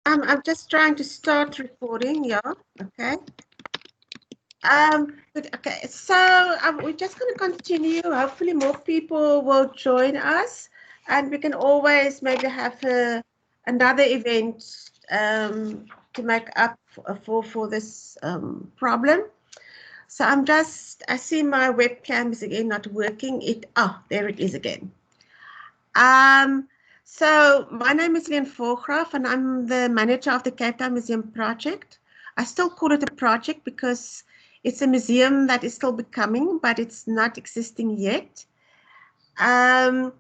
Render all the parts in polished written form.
I'm just trying to start recording, yeah. Okay. Okay, so we're just going to continue. Hopefully more people will join us and we can always maybe have another event to make up for this problem. So I see my webcam is again not working. There it is again. Um, so my name is Leon Voorgraaf and I'm the manager of the Cape Town Museum project. I still call it a project because it's a museum that is still becoming, but it's not existing yet. Um,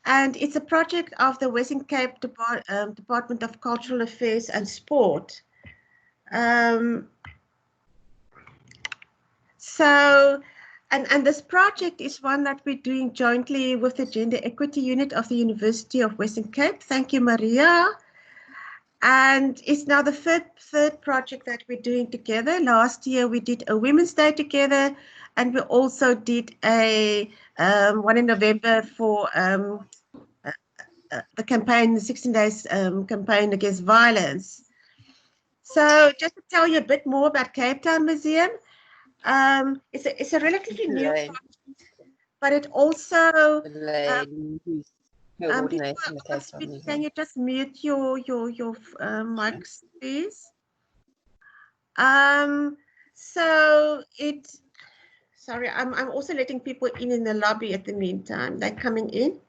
and it's a project of the Western Cape Department of Cultural Affairs and Sport. Um, So, and this project is one that we're doing jointly with the Gender Equity Unit of the University of Western Cape. Thank you, Maria. And it's now the third project that we're doing together. Last year we did a Women's Day together, and we also did a one in November for the campaign, the 16 days campaign against violence. So just to tell you a bit more about Cape Town Museum, it's a relatively new project, but it also before I speak, can you just mute your mics, please? Sorry, I'm also letting people in the lobby at the meantime. They're coming in.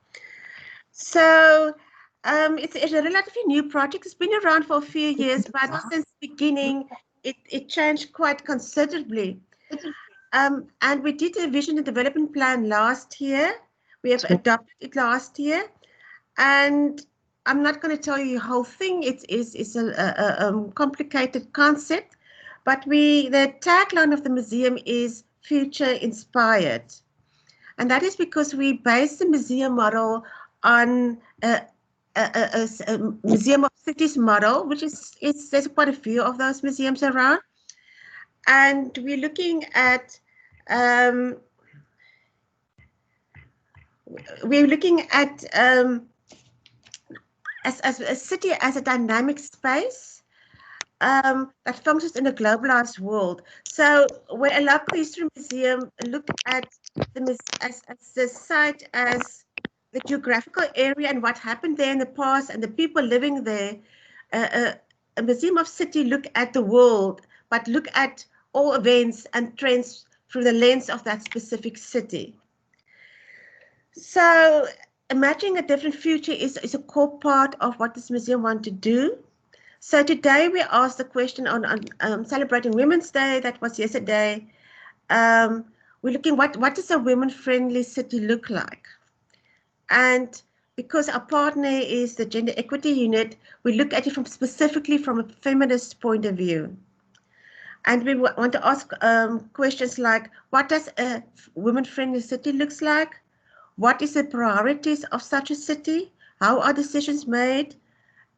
So it's a relatively new project. It's been around for a few years, but since the beginning, it changed quite considerably. And we did a vision and development plan last year. We have adopted it last year. And I'm not going to tell you the whole thing. It's a complicated concept, but the tagline of the museum is future inspired. And that is because we base the museum model on a museum of cities model, which there's quite a few of those museums around. And we're looking at as a city as a dynamic space that functions in a globalized world. So when a local history museum look at the site as the geographical area and what happened there in the past and the people living there, a museum of city look at the world, but look at all events and trends through the lens of that specific city. So imagining a different future is a core part of what this museum wants to do. So today we asked the question on celebrating Women's Day. That was yesterday. We're looking what does a women-friendly city look like? And because our partner is the Gender Equity Unit, we look at it specifically from a feminist point of view. And we want to ask questions like, what does a women-friendly city looks like? What is the priorities of such a city? How are decisions made?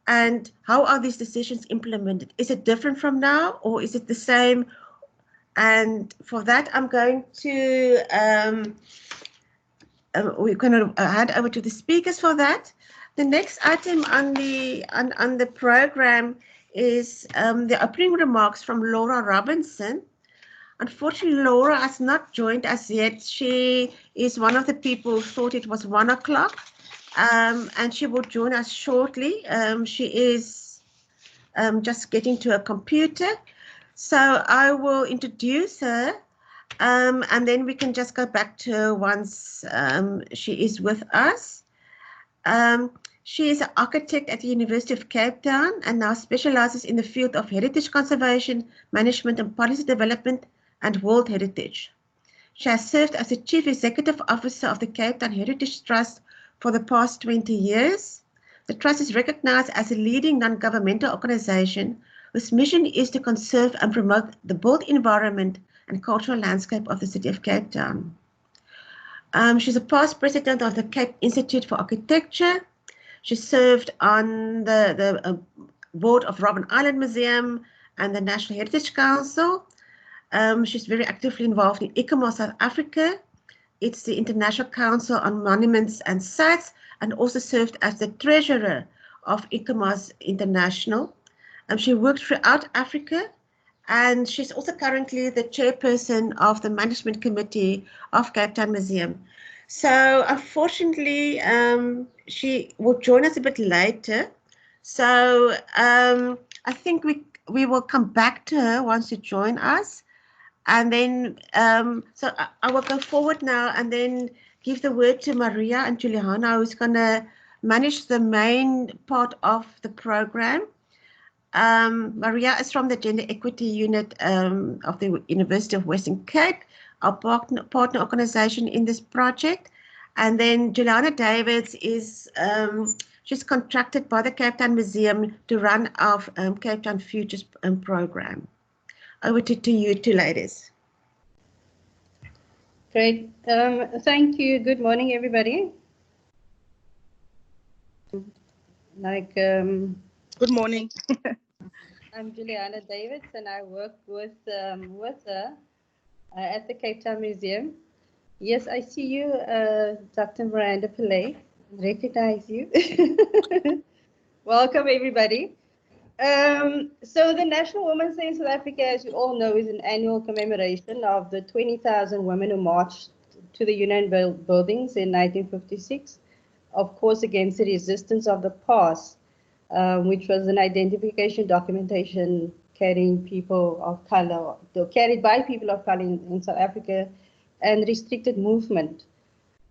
And how are these decisions implemented? Is it different from now or is it the same? And for that, I'm going to, we're going to hand over to the speakers for that. The next item on the program is the opening remarks from Laura Robinson. Unfortunately, Laura has not joined us yet. She is one of the people who thought it was 1 o'clock, and she will join us shortly. She is just getting to a computer. So I will introduce her, and then we can just go back to her once she is with us. She is an architect at the University of Cape Town and now specializes in the field of heritage conservation, management and policy development and World Heritage. She has served as the Chief Executive Officer of the Cape Town Heritage Trust for the past 20 years. The Trust is recognized as a leading non-governmental organization whose mission is to conserve and promote the built environment and cultural landscape of the city of Cape Town. She's a past president of the Cape Institute for Architecture. She served on the board of Robben Island Museum and the National Heritage Council. She's very actively involved in ICOMOS South Africa. It's the International Council on Monuments and Sites, and also served as the treasurer of ICOMOS International. She worked throughout Africa, and she's also currently the chairperson of the management committee of Cape Town Museum. So unfortunately, she will join us a bit later. So I think we will come back to her once you join us. And then, so I will go forward now and then give the word to Maria and Juliana, who's going to manage the main part of the program. Maria is from the Gender Equity Unit of the University of Western Cape, our partner organization in this project. And then Juliana Davids is, she's contracted by the Cape Town Museum to run our Cape Town Futures program. Over to you two ladies. Great. Thank you. Good morning, everybody. Good morning. I'm Juliana Davids, and I work with her at the Cape Town Museum. Yes, I see you, Dr. Miranda Pillay. Recognize you. Welcome, everybody. So the National Women's Day in South Africa, as you all know, is an annual commemoration of the 20,000 women who marched to the Union buildings in 1956, of course, against the resistance of the past, which was an identification documentation carrying people of color, carried by people of color in South Africa, and restricted movement.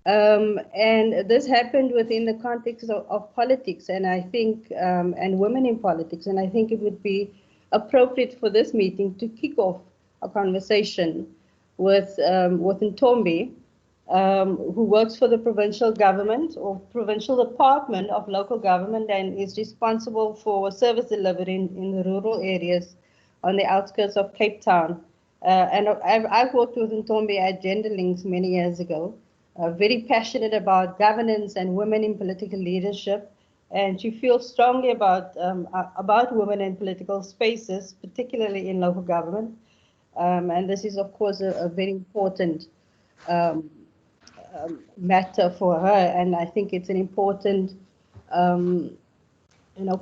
And this happened within the context of politics, and I think, and women in politics, and I think it would be appropriate for this meeting to kick off a conversation with Ntombi, who works for the provincial government or provincial department of local government and is responsible for service delivery in the rural areas on the outskirts of Cape Town. And I've worked with Ntombi at Gender Links many years ago. Very passionate about governance and women in political leadership, and she feels strongly about women in political spaces, particularly in local government. And this is, of course, a very important matter for her, and I think it's an important,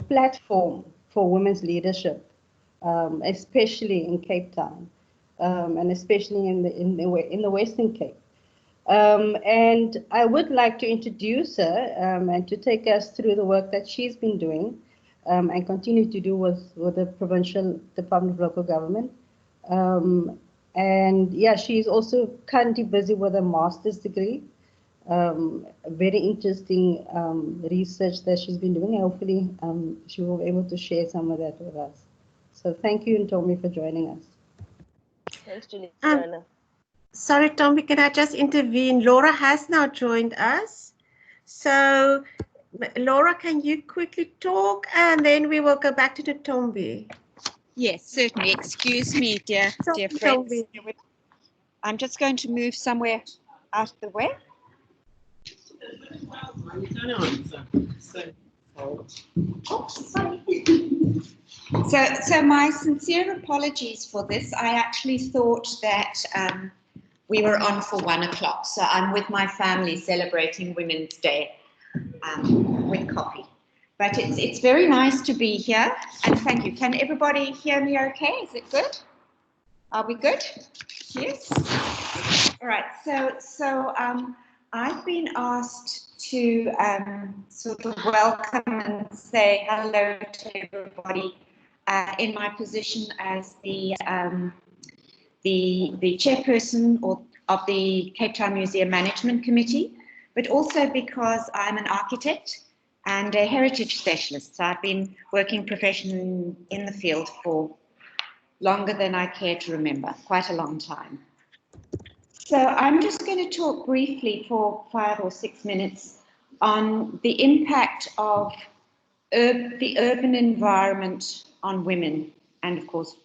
platform for women's leadership, especially in Cape Town, and especially in the Western Cape. And I would like to introduce her and to take us through the work that she's been doing and continue to do with the Provincial Department of Local Government. And yeah, she's also currently busy with a master's degree. Very interesting research that she's been doing. Hopefully she will be able to share some of that with us. So thank you, Ntombi, for joining us. Thanks, Juliana. Sorry, Ntombi, can I just intervene? Laura has now joined us. So, Laura, can you quickly talk and then we will go back to Ntombi? Yes, certainly. Excuse me, dear friends. I'm just going to move somewhere out of the way. So my sincere apologies for this. I actually thought that we were on for 1 o'clock. So I'm with my family celebrating Women's Day with coffee. But it's very nice to be here, and thank you. Can everybody hear me okay? Is it good? Are we good? Yes? All right, so I've been asked to sort of welcome and say hello to everybody in my position as the chairperson of the Cape Town Museum Management Committee, but also because I'm an architect and a heritage specialist. So I've been working professionally in the field for longer than I care to remember, quite a long time. So I'm just going to talk briefly for 5 or 6 minutes on the impact of the urban environment on women and, of course,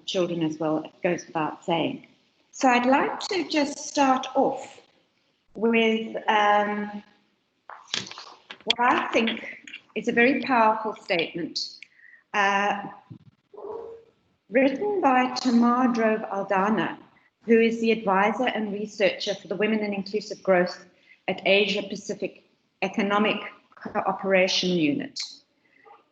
children as well, it goes without saying. So I'd like to just start off with what I think is a very powerful statement written by Tamar Drove Aldana, who is the advisor and researcher for the Women and Inclusive Growth at Asia Pacific Economic Cooperation Unit.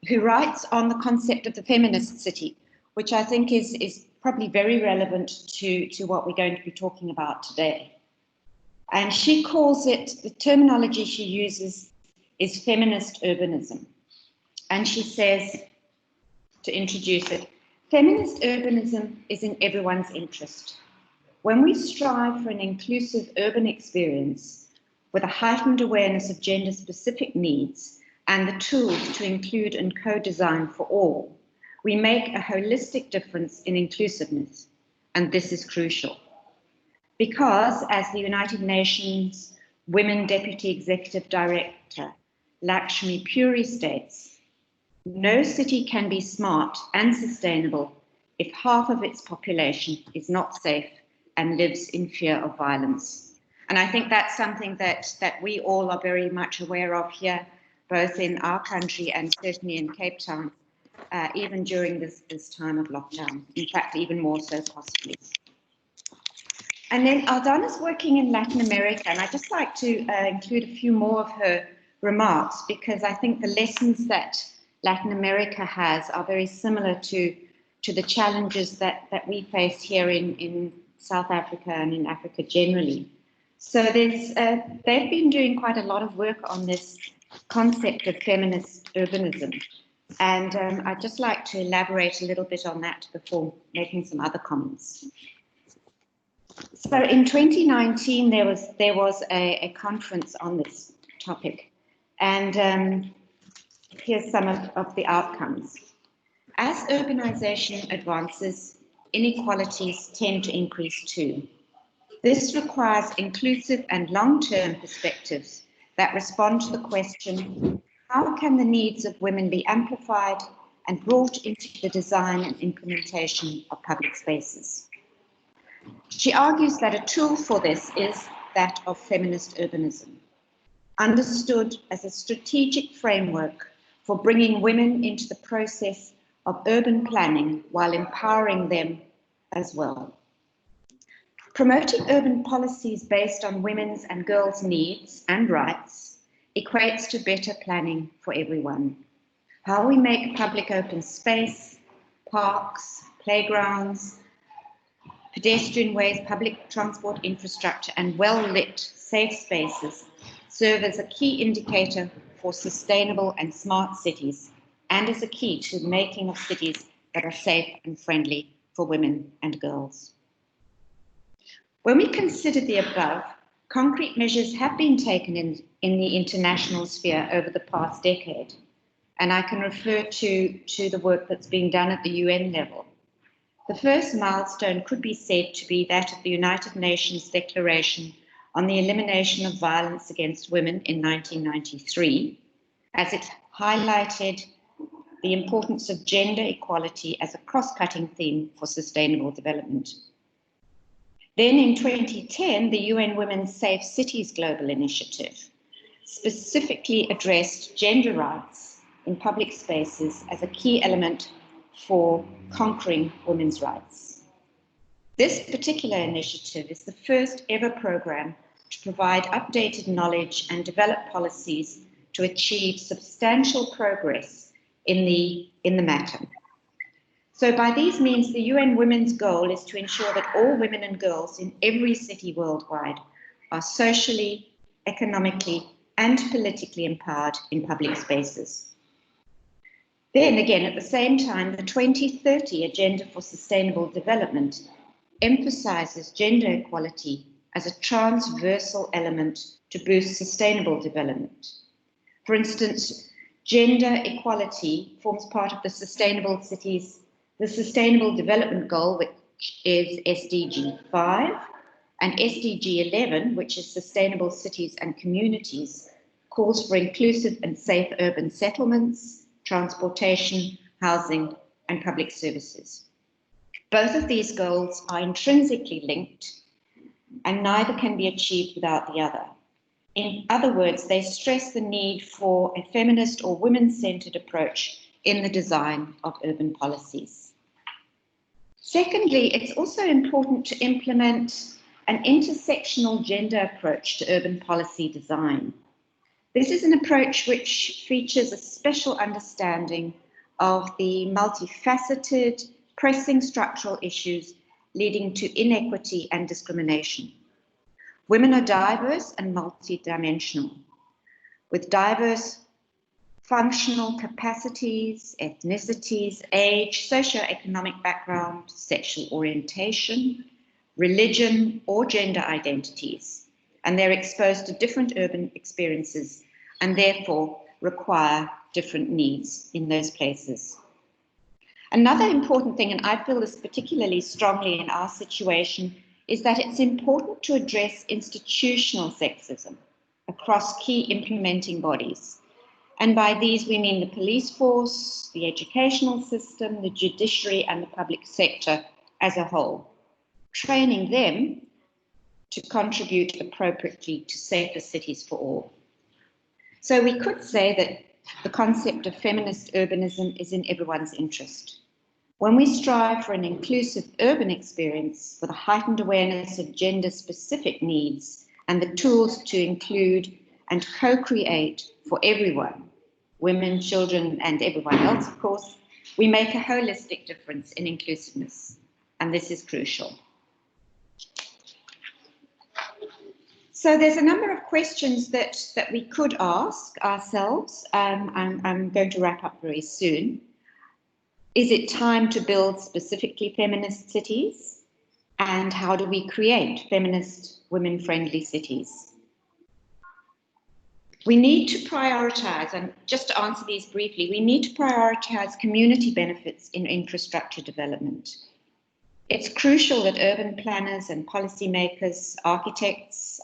who writes on the concept of the feminist city, which I think is probably very relevant to what we're going to be talking about today. And she calls it, the terminology she uses is feminist urbanism. And she says, to introduce it, feminist urbanism is in everyone's interest. When we strive for an inclusive urban experience with a heightened awareness of gender-specific needs and the tools to include and co-design for all, we make a holistic difference in inclusiveness, and this is crucial. Because, as the United Nations Women Deputy Executive Director, Lakshmi Puri states, no city can be smart and sustainable if half of its population is not safe and lives in fear of violence. And I think that's something that we all are very much aware of here, both in our country and certainly in Cape Town, even during this time of lockdown, in fact, even more so possibly. And then Aldana's working in Latin America, and I'd just like to include a few more of her remarks, because I think the lessons that Latin America has are very similar to the challenges that we face here in South Africa and in Africa generally. So they've been doing quite a lot of work on this concept of feminist urbanism. And I'd just like to elaborate a little bit on that before making some other comments. So in 2019, there was a conference on this topic. And here's some of the outcomes. As urbanization advances, inequalities tend to increase too. This requires inclusive and long-term perspectives that respond to the question, how can the needs of women be amplified and brought into the design and implementation of public spaces? She argues that a tool for this is that of feminist urbanism, understood as a strategic framework for bringing women into the process of urban planning while empowering them as well. Promoting urban policies based on women's and girls' needs and rights equates to better planning for everyone. How we make public open space, parks, playgrounds, pedestrian ways, public transport infrastructure, and well-lit, safe spaces serve as a key indicator for sustainable and smart cities, and as a key to the making of cities that are safe and friendly for women and girls. When we consider the above, concrete measures have been taken in the international sphere over the past decade, and I can refer to the work that's being done at the UN level. The first milestone could be said to be that of the United Nations Declaration on the Elimination of Violence Against Women in 1993, as it highlighted the importance of gender equality as a cross-cutting theme for sustainable development. Then in 2010, the UN Women's Safe Cities Global Initiative specifically addressed gender rights in public spaces as a key element for conquering women's rights. This particular initiative is the first ever program to provide updated knowledge and develop policies to achieve substantial progress in the matter. So by these means, the UN Women's goal is to ensure that all women and girls in every city worldwide are socially, economically, and politically empowered in public spaces. Then again, at the same time, the 2030 Agenda for Sustainable Development emphasizes gender equality as a transversal element to boost sustainable development. For instance, gender equality forms part of the Sustainable Development Goal, which is SDG 5, and SDG 11, which is Sustainable Cities and Communities, calls for inclusive and safe urban settlements, transportation, housing, and public services. Both of these goals are intrinsically linked, and neither can be achieved without the other. In other words, they stress the need for a feminist or women-centered approach in the design of urban policies. Secondly, it's also important to implement an intersectional gender approach to urban policy design. This is an approach which features a special understanding of the multifaceted, pressing structural issues leading to inequity and discrimination. Women are diverse and multidimensional, with diverse functional capacities, ethnicities, age, socioeconomic background, sexual orientation, religion, or gender identities, and they're exposed to different urban experiences and therefore require different needs in those places. Another important thing, and I feel this particularly strongly in our situation, is that it's important to address institutional sexism across key implementing bodies. And by these, we mean the police force, the educational system, the judiciary, and the public sector as a whole, training them to contribute appropriately to safer cities for all. So we could say that the concept of feminist urbanism is in everyone's interest. When we strive for an inclusive urban experience with a heightened awareness of gender-specific needs and the tools to include and co-create for everyone, women, children, and everyone else, of course, we make a holistic difference in inclusiveness, and this is crucial. So there's a number of questions that we could ask ourselves. I'm going to wrap up very soon. Is it time to build specifically feminist cities? And how do we create feminist, women-friendly cities? We need to prioritize, and just to answer these briefly, we need to prioritize community benefits in infrastructure development. It's crucial that urban planners and policymakers, architects,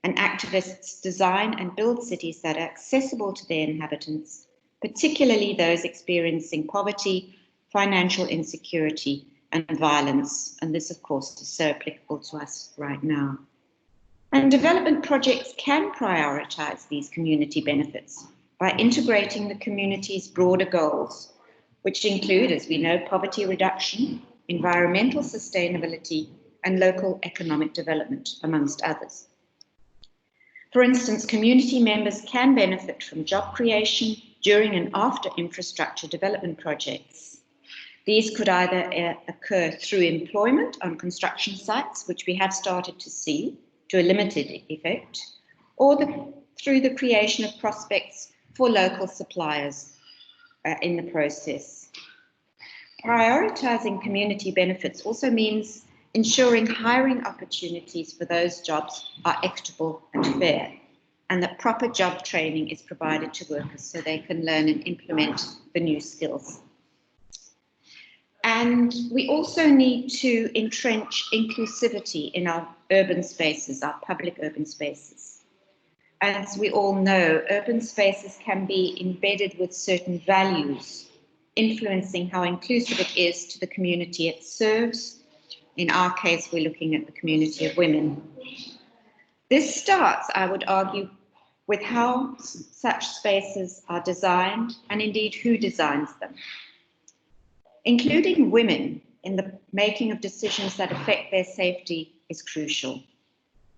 and activists design and build cities that are accessible to their inhabitants, particularly those experiencing poverty, financial insecurity, and violence. And this, of course, is so applicable to us right now. And development projects can prioritize these community benefits by integrating the community's broader goals, which include, as we know, poverty reduction, environmental sustainability, and local economic development, amongst others. For instance, community members can benefit from job creation during and after infrastructure development projects. These could either occur through employment on construction sites, which we have started to see to a limited effect, or through the creation of prospects for local suppliers in the process. Prioritizing community benefits also means ensuring hiring opportunities for those jobs are equitable and fair, and that proper job training is provided to workers so they can learn and implement the new skills. And we also need to entrench inclusivity in our urban spaces, our public urban spaces. As we all know, urban spaces can be embedded with certain values, influencing how inclusive it is to the community it serves. In our case, we're looking at the community of women. This starts, I would argue, with how such spaces are designed and indeed who designs them. Including women in the making of decisions that affect their safety is crucial.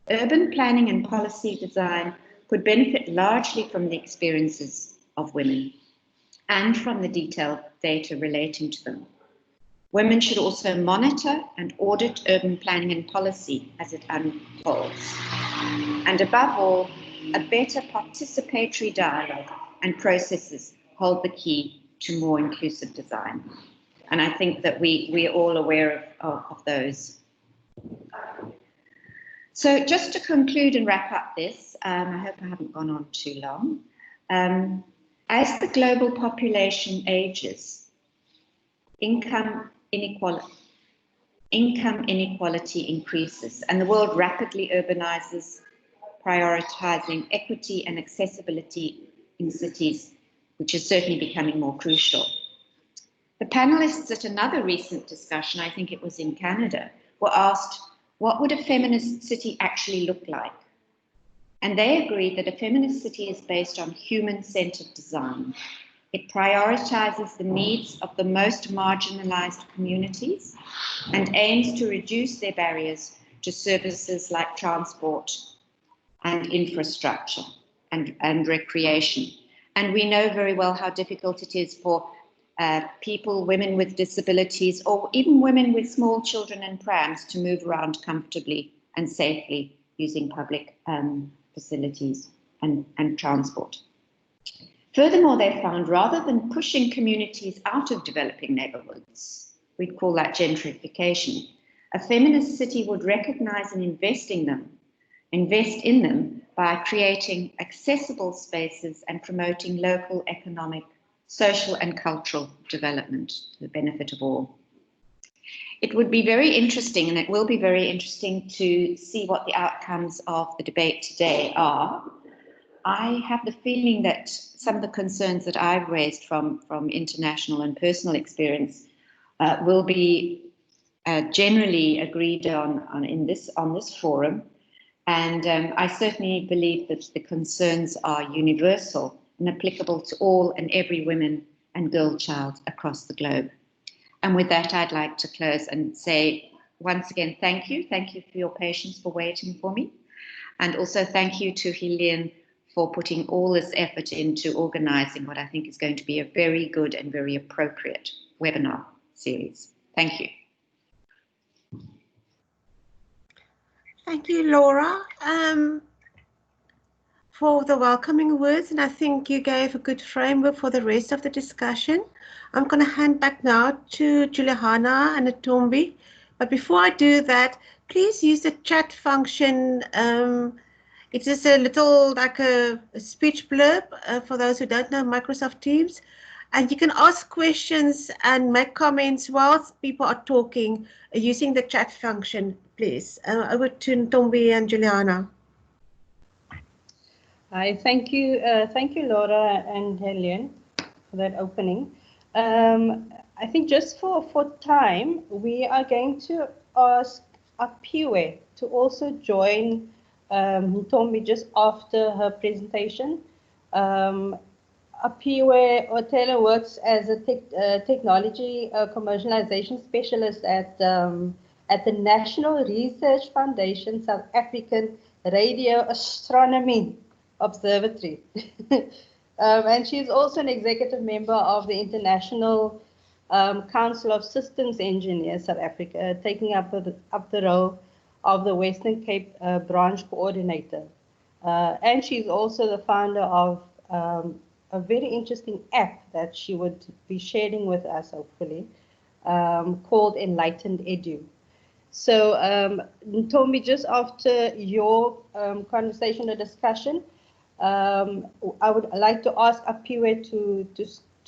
Urban planning and policy design could benefit largely from the experiences of women and from the detailed data relating to them. Women should also monitor and audit urban planning and policy as it unfolds. And above all, a better participatory dialogue and processes hold the key to more inclusive design. And I think that we're all aware of those. So just to conclude and wrap up this, I hope I haven't gone on too long. As the global population ages, income inequality increases, and the world rapidly urbanizes, prioritizing equity and accessibility in cities, which is certainly becoming more crucial. The panelists at another recent discussion, I think it was in Canada, were asked, what would a feminist city actually look like? And they agreed that a feminist city is based on human-centered design. It prioritizes the needs of the most marginalized communities and aims to reduce their barriers to services like transport and infrastructure. and recreation. And we know very well how difficult it is for people, women with disabilities, or even women with small children and prams to move around comfortably and safely using public facilities and transport. Furthermore, they found rather than pushing communities out of developing neighborhoods, we'd call that gentrification, a feminist city would recognize and invest in them by creating accessible spaces and promoting local economic, social and cultural development to the benefit of all. It would be very interesting, and it will be very interesting to see what the outcomes of the debate today are. I have the feeling that some of the concerns that I've raised from international and personal experience will be generally agreed on this forum. And I certainly believe that the concerns are universal and applicable to all and every woman and girl child across the globe. And with that, I'd like to close and say once again, thank you. Thank you for your patience for waiting for me. And also thank you to Helene for putting all this effort into organizing what I think is going to be a very good and very appropriate webinar series. Thank you. Thank you, Laura, for the welcoming words, and I think you gave a good framework for the rest of the discussion. I'm going to hand back now to Juliana and Ntombi, but before I do that, please use the chat function. It is a little like a speech blurb for those who don't know Microsoft Teams, and you can ask questions and make comments whilst people are talking using the chat function, please. Over to Ntombi and Juliana. Hi, thank you, Laura and Helene, for that opening. I think just for time, we are going to ask Apiwe to also join Ntombi just after her presentation. Apiwe Otelo works as a technology commercialization specialist at the National Research Foundation South African Radio Astronomy Observatory. And she's also an executive member of the International Council of Systems Engineers South Africa, taking up the role of the Western Cape branch coordinator. And she's also the founder of a very interesting app that she would be sharing with us, hopefully, called Enlightened Edu. So, Ntombi, just after your conversation or discussion, I would like to ask Apiwe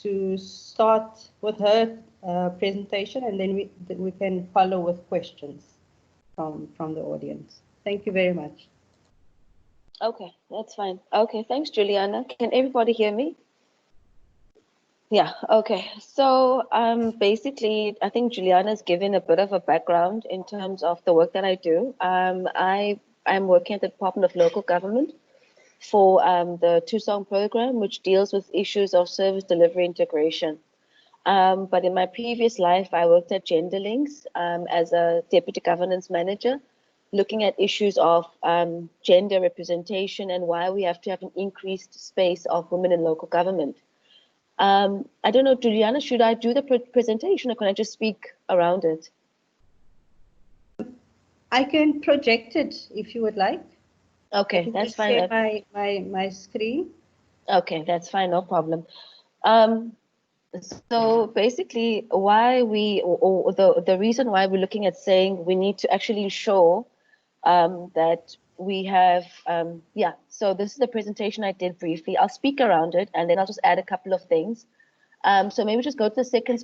to start with her presentation, and then we can follow with questions from the audience. Thank you very much. Okay, that's fine. Okay, thanks, Juliana. Can everybody hear me? Yeah, okay. So basically, I think Juliana's given a bit of a background in terms of the work that I do. I'm working at the Department of Local Government for the Two-Song program, which deals with issues of service delivery integration. But in my previous life, I worked at GenderLinks as a deputy governance manager, looking at issues of gender representation and why we have to have an increased space of women in local government. I don't know, Juliana, should I do the presentation or can I just speak around it? I can project it if you would like. Okay, that's fine. Share my screen. Okay, that's fine, no problem. So basically, why the reason why we're looking at saying we need to actually show that we have, so this is the presentation I did briefly. I'll speak around it and then I'll just add a couple of things. So maybe just go to the second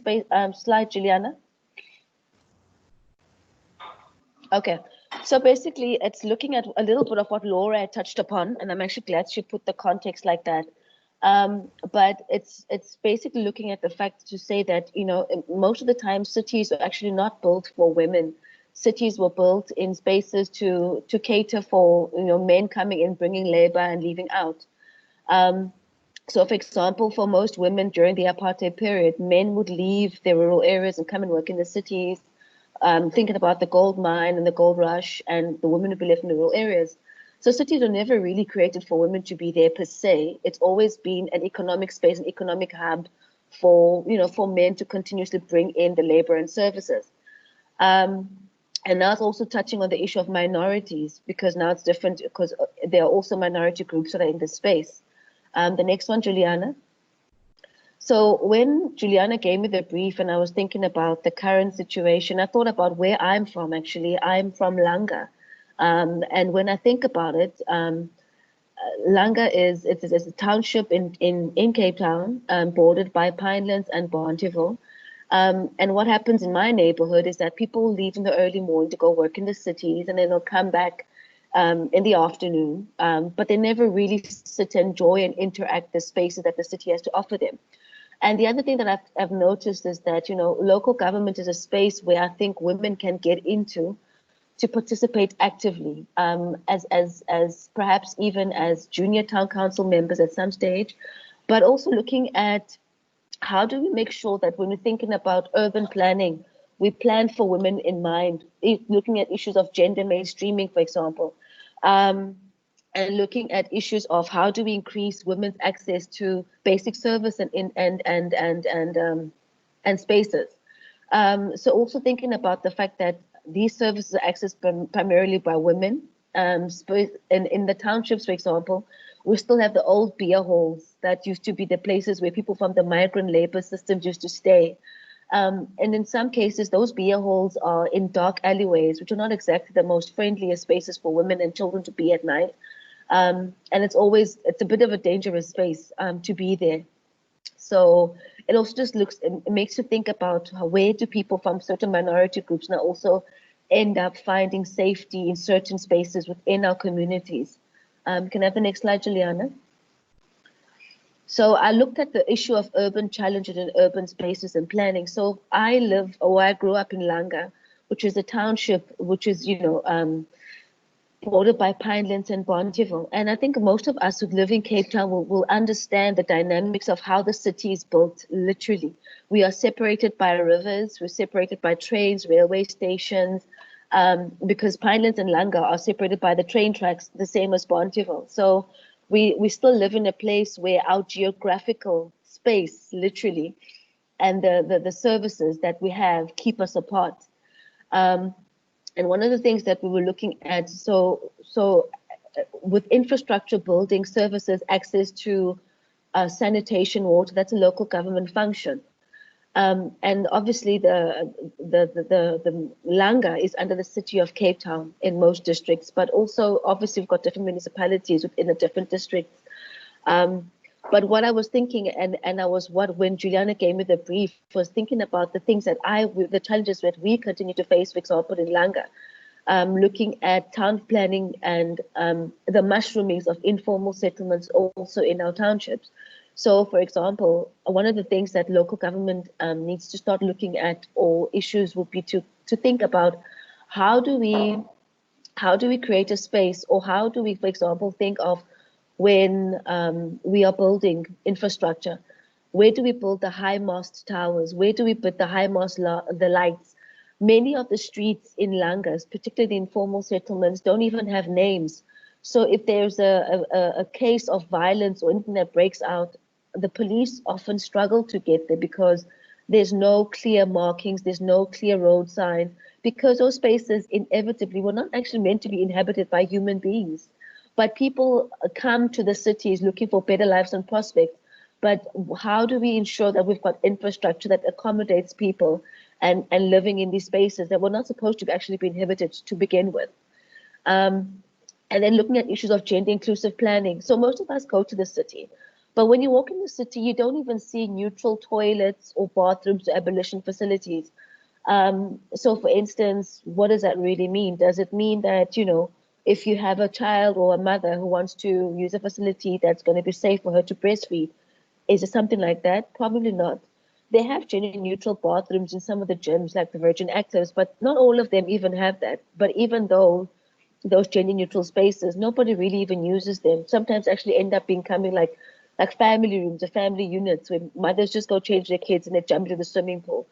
slide, Juliana. Okay, so basically it's looking at a little bit of what Laura had touched upon, and I'm actually glad she put the context like that. But it's basically looking at the fact to say that, you know, most of the time cities are actually not built for women. Cities were built in spaces to cater for, you know, men coming in, bringing labor and leaving out. So for example, for most women during the apartheid period, men would leave their rural areas and come and work in the cities, thinking about the gold mine and the gold rush, and the women would be left in the rural areas. So cities were never really created for women to be there per se. It's always been an economic space, an economic hub for, for men to continuously bring in the labor and services. And now it's also touching on the issue of minorities, because now it's different because there are also minority groups that are in this space. The next one, Juliana. So when Juliana gave me the brief and I was thinking about the current situation, I thought about where I'm from, actually. I'm from Langa. And when I think about it, Langa is a township in Cape Town, bordered by Pinelands and Bonteheuwel. And what happens in my neighborhood is that people leave in the early morning to go work in the cities, and then they'll come back in the afternoon. But they never really sit and enjoy and interact the spaces that the city has to offer them. And the other thing that I've noticed is that, local government is a space where I think women can get into to participate actively, as perhaps even as junior town council members at some stage, but also looking at how do we make sure that when we're thinking about urban planning, we plan for women in mind, looking at issues of gender mainstreaming, for example, and looking at issues of how do we increase women's access to basic service and spaces. So also thinking about the fact that these services are accessed primarily by women. In the townships, for example, we still have the old beer halls that used to be the places where people from the migrant labor systems used to stay. And in some cases, those beer halls are in dark alleyways, which are not exactly the most friendliest spaces for women and children to be at night. And it's a bit of a dangerous space to be there. So it also just it makes you think about where do people from certain minority groups now also end up finding safety in certain spaces within our communities. Can I have the next slide, Juliana? So I looked at the issue of urban challenges in urban spaces and planning. So I grew up in Langa, which is a township, which is, bordered by Pinelands and Bonteheuwel. And I think most of us who live in Cape Town will understand the dynamics of how the city is built, literally. We are separated by rivers, we're separated by trains, railway stations, because Pinelands and Langa are separated by the train tracks, the same as Bonteheuwel. So we still live in a place where our geographical space, literally, and the services that we have keep us apart. And one of the things that we were looking at, so with infrastructure, building, services, access to sanitation, water, that's a local government function. And obviously the Langa is under the city of Cape Town in most districts, but also obviously we've got different municipalities within the different districts. But what I was thinking, when Juliana gave me the brief, was thinking about the things that the challenges that we continue to face, for example, in Langa, looking at town planning and the mushroomings of informal settlements also in our townships. So, for example, one of the things that local government needs to start looking at, or issues, would be to think about how do we create a space, or how do we, for example, think of when we are building infrastructure, where do we build the high mast towers? Where do we put the high mast the lights? Many of the streets in Langas, particularly the informal settlements, don't even have names. So if there's a case of violence or anything that breaks out, the police often struggle to get there because there's no clear markings, there's no clear road sign, because those spaces inevitably were not actually meant to be inhabited by human beings. But people come to the cities looking for better lives and prospects. But how do we ensure that we've got infrastructure that accommodates people and living in these spaces that were not supposed to actually be inhabited to begin with? And then looking at issues of gender inclusive planning. So most of us go to the city, but when you walk in the city, you don't even see neutral toilets or bathrooms or abolition facilities. So for instance, what does that really mean? Does it mean that, if you have a child or a mother who wants to use a facility that's going to be safe for her to breastfeed, is it something like that? Probably not. They have gender neutral bathrooms in some of the gyms, like the Virgin Actives, but not all of them even have that. But even though those gender neutral spaces, nobody really even uses them. Sometimes actually end up becoming like family rooms or family units where mothers just go change their kids and they jump into the swimming pool.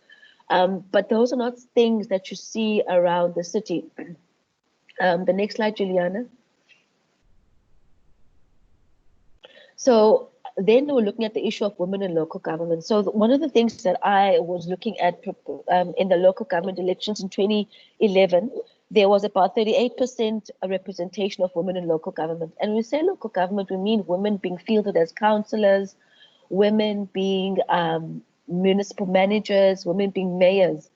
But those are not things that you see around the city. The next slide, Juliana. So then we're looking at the issue of women in local government. So one of the things that I was looking at in the local government elections in 2011, there was about 38% representation of women in local government. And when we say local government, we mean women being fielded as councillors, women being municipal managers, women being mayors.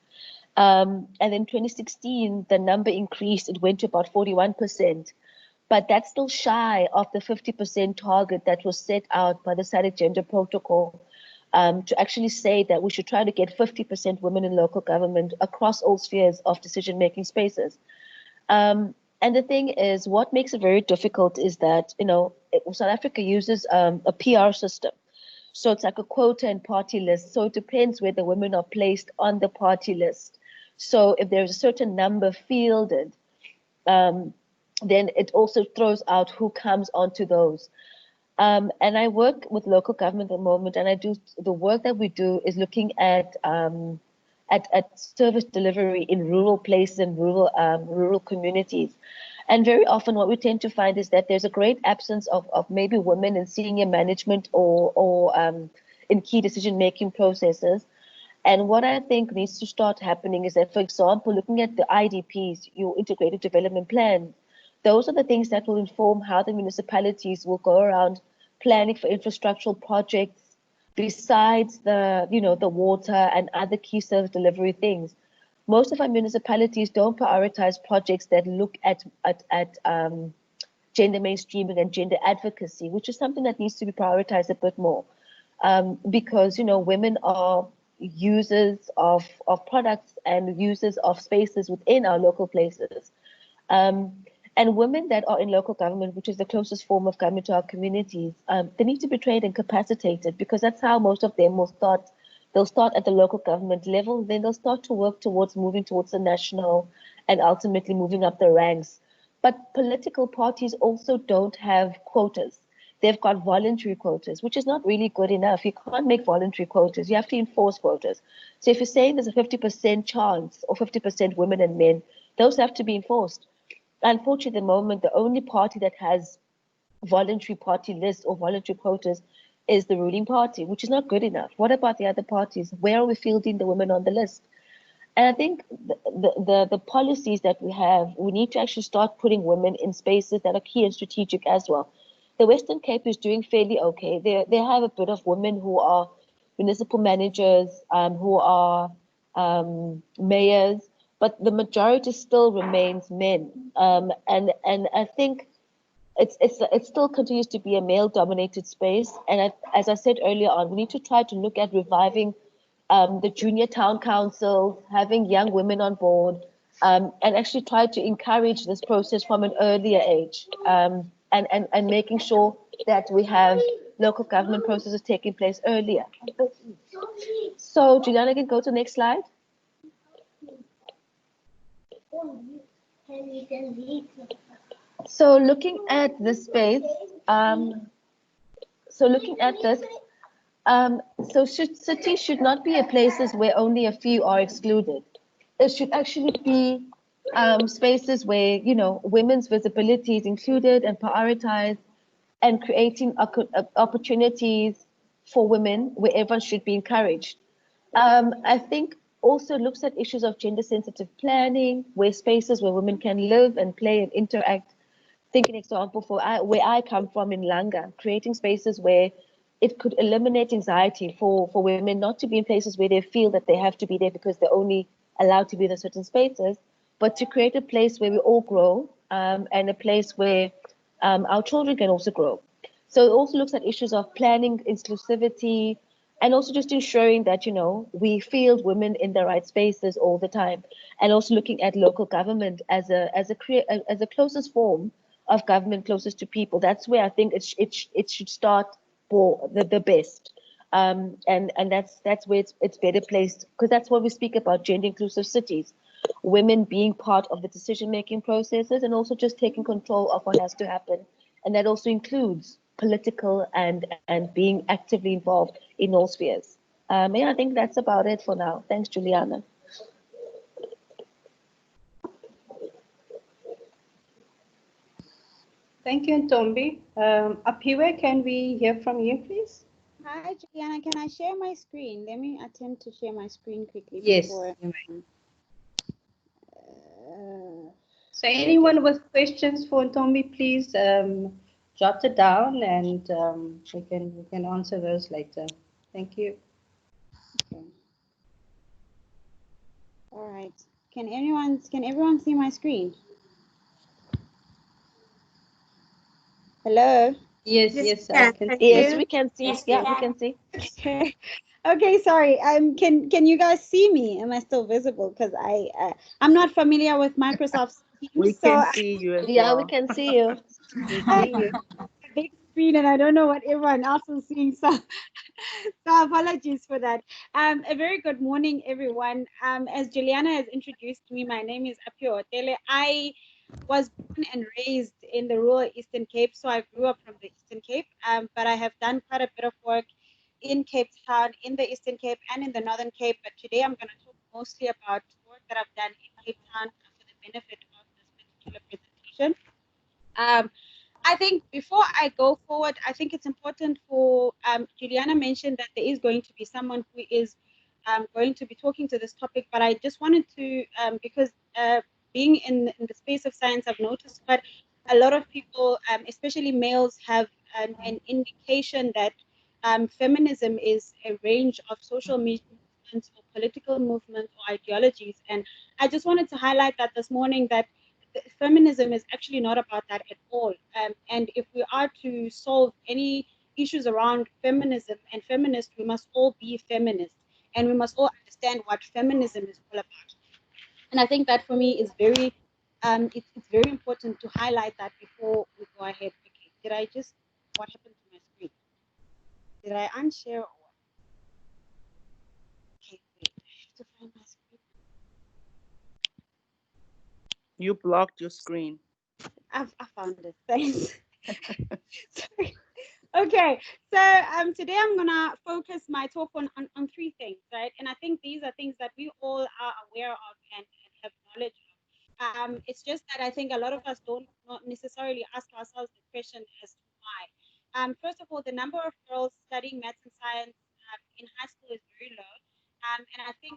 And in 2016, the number increased, it went to about 41%. But that's still shy of the 50% target that was set out by the SADC Gender Protocol to actually say that we should try to get 50% women in local government across all spheres of decision-making spaces. And the thing is, what makes it very difficult is that, South Africa uses a PR system. So it's like a quota and party list. So it depends where the women are placed on the party list. So if there's a certain number fielded, then it also throws out who comes onto those. And I work with local government at the moment, and the work that we do is looking at service delivery in rural places and rural communities. And very often what we tend to find is that there's a great absence of maybe women in senior management or in key decision-making processes. And what I think needs to start happening is that, for example, looking at the IDPs, your integrated development plan, those are the things that will inform how the municipalities will go around planning for infrastructural projects besides the water and other key service delivery things. Most of our municipalities don't prioritize projects that look at gender mainstreaming and gender advocacy, which is something that needs to be prioritized a bit more. Because women are users of products and users of spaces within our local places. And women that are in local government, which is the closest form of government to our communities, they need to be trained and capacitated, because that's how most of them will start. They'll start at the local government level, then they'll start to work towards moving towards the national and ultimately moving up the ranks. But political parties also don't have quotas. They've got voluntary quotas, which is not really good enough. You can't make voluntary quotas. You have to enforce quotas. So if you're saying there's a 50% chance or 50% women and men, those have to be enforced. Unfortunately, at the moment, the only party that has voluntary party lists or voluntary quotas is the ruling party, which is not good enough. What about the other parties? Where are we fielding the women on the list? And I think the policies that we have, we need to actually start putting women in spaces that are key and strategic as well. The Western Cape is doing fairly okay. They have a bit of women who are municipal managers, who are mayors, but the majority still remains men. And I think it still continues to be a male-dominated space. And as I said earlier on, we need to try to look at reviving the junior town councils, having young women on board, and actually try to encourage this process from an earlier age, and making sure that we have local government processes taking place earlier. So Juliana, can go to the next slide. So looking at this space, cities should not be places where only a few are excluded. It should actually be spaces where women's visibility is included and prioritized, and creating opportunities for women where everyone should be encouraged. I think also looks at issues of gender-sensitive planning, where spaces where women can live and play and interact. Think an example for where I come from in Langa, creating spaces where it could eliminate anxiety for women not to be in places where they feel that they have to be there because they're only allowed to be in certain spaces, but to create a place where we all grow, and a place where our children can also grow. So it also looks at issues of planning, inclusivity, and also just ensuring that, we field women in the right spaces all the time. And also looking at local government as a closest form of government closest to people. That's where I think it should start for the best. And that's where it's better placed, because that's what we speak about, gender inclusive cities, women being part of the decision-making processes and also just taking control of what has to happen. And that also includes political and being actively involved in all spheres. I think that's about it for now. Thanks, Juliana. Thank you, Ntombi. Apiwe, can we hear from you, please? Hi, Juliana. Can I share my screen? Let me attempt to share my screen quickly Yes, before. you may. Uh, So anyone with questions for Ntombi, please jot it down, and we can answer those later. Thank you. okay. All right. Can everyone see my screen? Hello. Yes, Yes, yes, we I can. can Thank see. Yes, you. we can see. Yes, Yeah, we we can. can see. Okay. Okay. Sorry. Can you guys see me? Am I still visible? Because I'm not familiar with Microsoft Teams, We so can see you as Yeah, we well. can see you. We I see you. have a big screen and I don't know what everyone else is seeing. So so apologies for that. A very good morning, everyone. As Juliana has introduced me, my name is Apio Otele. I was born and raised in the rural Eastern Cape, so I grew up from the Eastern Cape. But I have done quite a bit of work in Cape Town, in the Eastern Cape, and in the Northern Cape. But today I'm going to talk mostly about work that I've done in Cape Town for the benefit of this particular presentation. I think before I go forward, I think it's important for Juliana mentioned that there is going to be someone who is going to be talking to this topic, but I just wanted to, because being in the space of science, I've noticed that a lot of people, especially males, have an indication that feminism is a range of social movements or political movements or ideologies. And I just wanted to highlight that this morning that feminism is actually not about that at all. And if we are to solve any issues around feminism and feminists, we must all be feminists and we must all understand what feminism is all about. And I think that for me is very, it's very important to highlight that before we go ahead. Okay, did I just, what happened to my screen? Did I unshare or what? Okay, wait, I have to find my screen. You blocked your screen. I found it, thanks. Sorry. Okay, so today I'm gonna focus my talk on three things, right? And I think these are things that we all are aware of and have knowledge of. It's just that I think a lot of us don't not necessarily ask ourselves the question as to why. First of all, the number of girls studying maths and science in high school is very low, and I think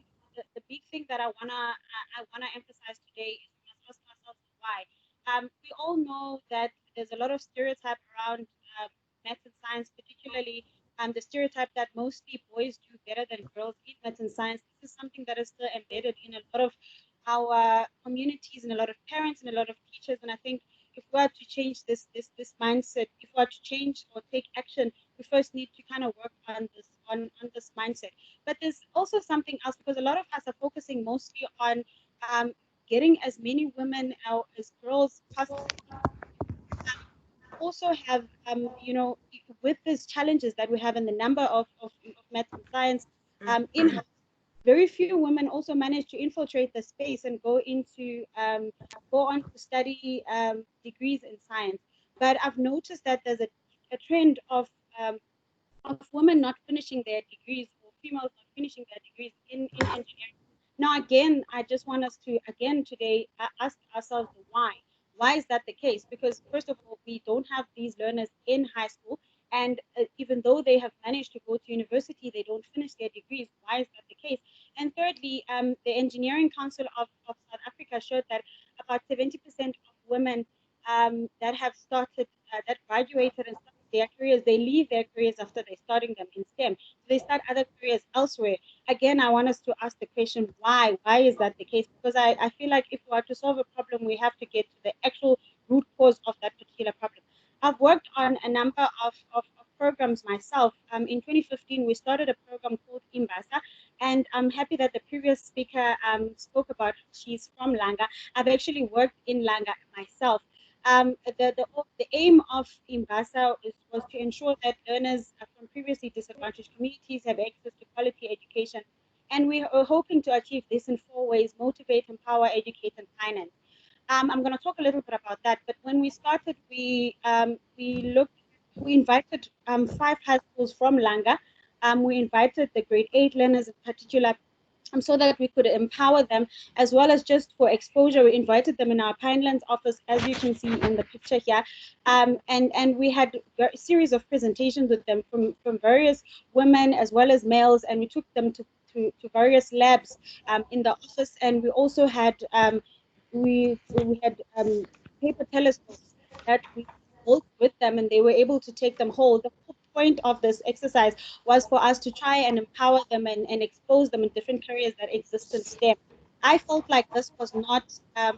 the big thing that I wanna emphasize today is we must ask ourselves why. We all know that there's a lot of stereotype around maths and science, particularly the stereotype that mostly boys do better than girls in maths and science. This is something that is still embedded in a lot of our communities and a lot of parents and a lot of teachers. And I think if we are to change this mindset, if we are to change or take action, we first need to kind of work on this mindset. But there's also something else because a lot of us are focusing mostly on getting as many women as girls possible. Also have with these challenges that we have in the number of math and science in very few women also manage to infiltrate the space and go on to study degrees in science. But I've noticed that there's a trend of women not finishing their degrees or females not finishing their degrees in engineering. Now, again, I just want us to, again, today, ask ourselves why. Why is that the case? Because, first of all, we don't have these learners in high school. And even though they have managed to go to university, they don't finish their degrees. Why is that the case? And thirdly, the Engineering Council of South Africa showed that about 70% of women that have started, that graduated and started their careers, they leave their careers after they're starting them in STEM. So they start other careers elsewhere. Again, I want us to ask the question, why? Why is that the case? Because I feel like if we are to solve a problem, we have to get to the actual root cause of that particular problem. I've worked on a number of programs myself. In 2015, we started a program called Imbasa, and I'm happy that the previous speaker spoke about she's from Langa. I've actually worked in Langa myself. The aim of Imbasa was to ensure that learners from previously disadvantaged communities have access to quality education. And we are hoping to achieve this in 4 ways: motivate, empower, educate, and finance. I'm going to talk a little bit about that. But when we started, we invited 5 high schools from Langa. We invited the grade 8 learners in particular, so that we could empower them, as well as just for exposure. We invited them in our Pinelands office, as you can see in the picture here, and we had a series of presentations with them from various women as well as males, and we took them to various labs in the office, and we also had we had paper telescopes that we built with them, and they were able to take them whole. The whole point of this exercise was for us to try and empower them and expose them in different careers that exist in STEM. I felt like this was not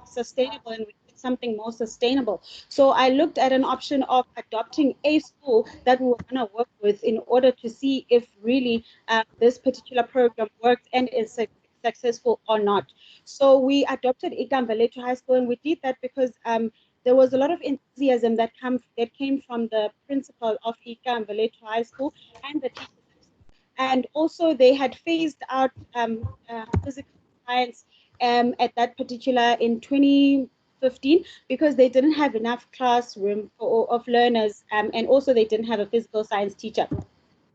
sustainable, and we need something more sustainable. So I looked at an option of adopting a school that we were going to work with in order to see if really this particular program worked and is successful or not. So we adopted Ikamva High School, and we did that because there was a lot of enthusiasm that came from the principal of Ikamva High School and the teachers. And also they had phased out physical science at that particular in 2015 because they didn't have enough classroom of learners, and also they didn't have a physical science teacher.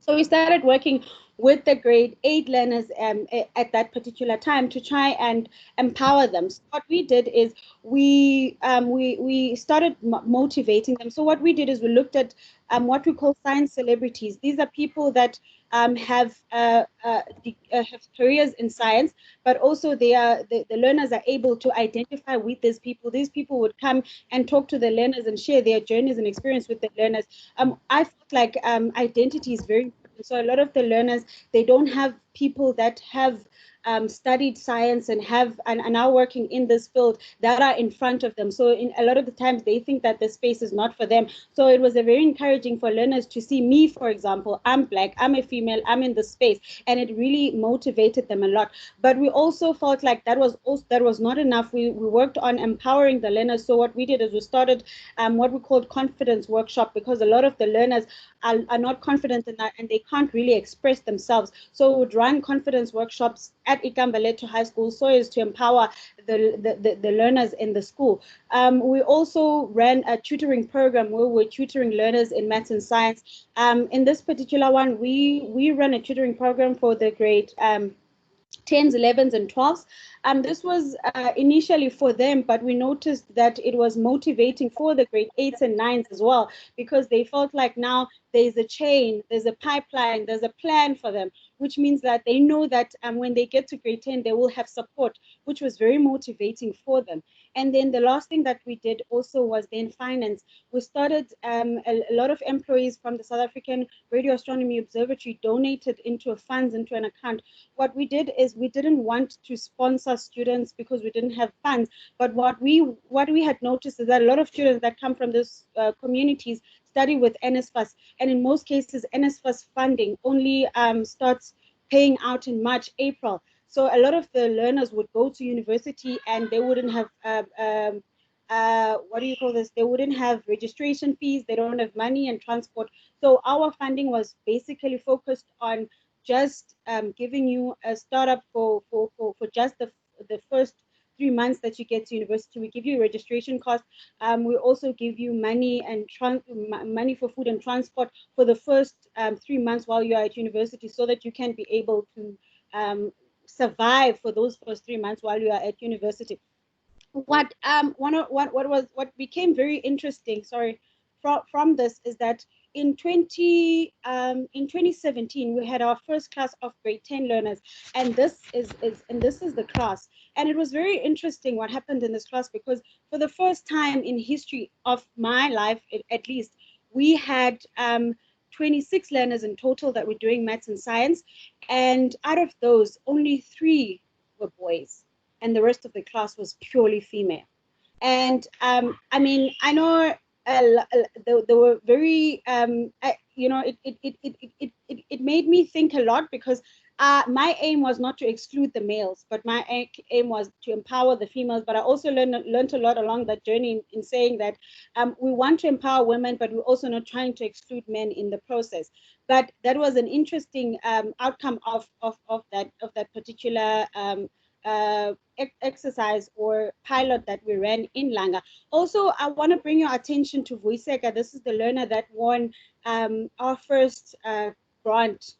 So we started working with the grade 8 learners at that particular time to try and empower them. So what we did is we started motivating them. So what we did is we looked at what we call science celebrities. These are people that have careers in science, but also the learners are able to identify with these people. These people would come and talk to the learners and share their journeys and experience with the learners. I felt like identity is very important. So a lot of the learners, they don't have people that have studied science and are now working in this field that are in front of them. So in a lot of the times they think that the space is not for them. So it was a very encouraging for learners to see me, for example. I'm Black, I'm a female, I'm in the space, and it really motivated them a lot. But we also felt like that was not enough. We worked on empowering the learners. So what we did is we started what we called confidence workshop, because a lot of the learners are not confident in that and they can't really express themselves. So we would run confidence workshops at Ikamva High School so as to empower the learners in the school. We also ran a tutoring program where we're tutoring learners in maths and science. In this particular one, we ran a tutoring program for the grade 10s, 11s, and 12s. This was initially for them, but we noticed that it was motivating for the grade 8s and 9s as well, because they felt like now there's a chain, there's a pipeline, there's a plan for them, which means that they know that when they get to grade 10, they will have support, which was very motivating for them. And then the last thing that we did also was then finance. We started a lot of employees from the South African Radio Astronomy Observatory donated into funds, into an account. What we did is we didn't want to sponsor students because we didn't have funds, but what we had noticed is that a lot of students that come from these communities study with NSFAS, and in most cases NSFAS funding only starts paying out in March, April. So a lot of the learners would go to university and they wouldn't have what do you call this? They wouldn't have registration fees. They don't have money and transport. So our funding was basically focused on just giving you a startup for just the first 3 months that you get to university. We give you registration costs. We also give you money and money for food and transport for the first 3 months while you're at university, so that you can be able to survive for those first 3 months while you are at university. What became very interesting, from this is that in 2017 we had our first class of grade 10 learners, and this is the class. And it was very interesting what happened in this class, because for the first time in history of my life, at least, we had 26 learners in total that were doing maths and science, and out of those only 3 were boys, and the rest of the class was purely female. And I mean, I know they were very, it made me think a lot, because my aim was not to exclude the males, but my aim was to empower the females. But I also learned a lot along that journey in saying that we want to empower women, but we're also not trying to exclude men in the process. But that was an interesting outcome of that particular exercise or pilot that we ran in Langa. Also, I want to bring your attention to Vuiseka. This is the learner that won our first grant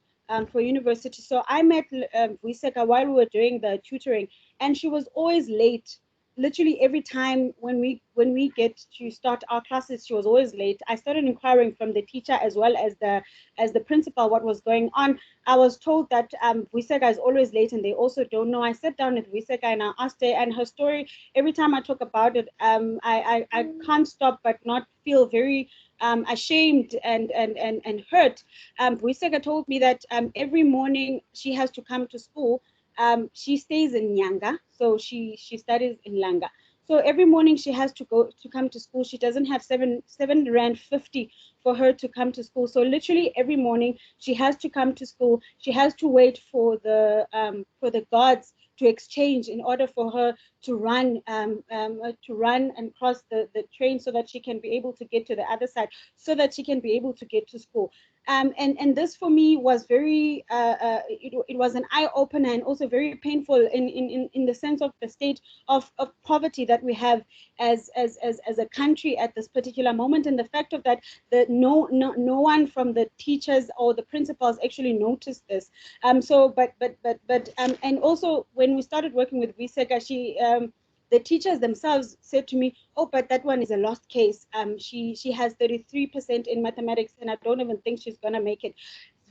for university. So I met Vuiseka while we were doing the tutoring, and she was always late. Literally every time when we get to start our classes, she was always late. I started inquiring from the teacher as well as the principal what was going on. I was told that Vuiseka is always late and they also don't know. I sat down with Vuiseka and I asked her, and her story, every time I talk about it, I can't stop but not feel very ashamed and hurt. Vuiseka told me that every morning she has to come to school. She stays in Nyanga, so she studies in Langa. So every morning she has to come to school. She doesn't have seven rand 50 for her to come to school. So literally every morning she has to come to school. She has to wait for the guards to exchange in order for her to run and cross the train so that she can be able to get to the other side, so that she can be able to get to school. And this for me was very it was an eye opener and also very painful in the sense of the state of poverty that we have as a country at this particular moment, and the fact of that no one from the teachers or the principals actually noticed this. And also when we started working with Vuiseka, the teachers themselves said to me, "Oh, but that one is a lost case. She has 33% in mathematics, and I don't even think she's gonna make it."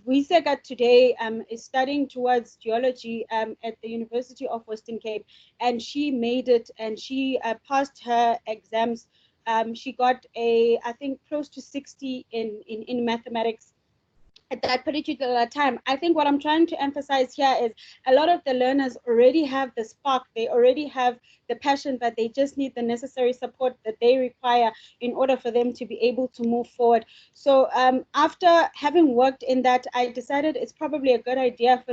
Vuiseka today is studying towards geology at the University of Western Cape, and she made it, and she passed her exams. She got I think close to 60 in mathematics at that particular time. I think what I'm trying to emphasize here is a lot of the learners already have the spark, they already have the passion, but they just need the necessary support that they require in order for them to be able to move forward. So after having worked in that, I decided it's probably a good idea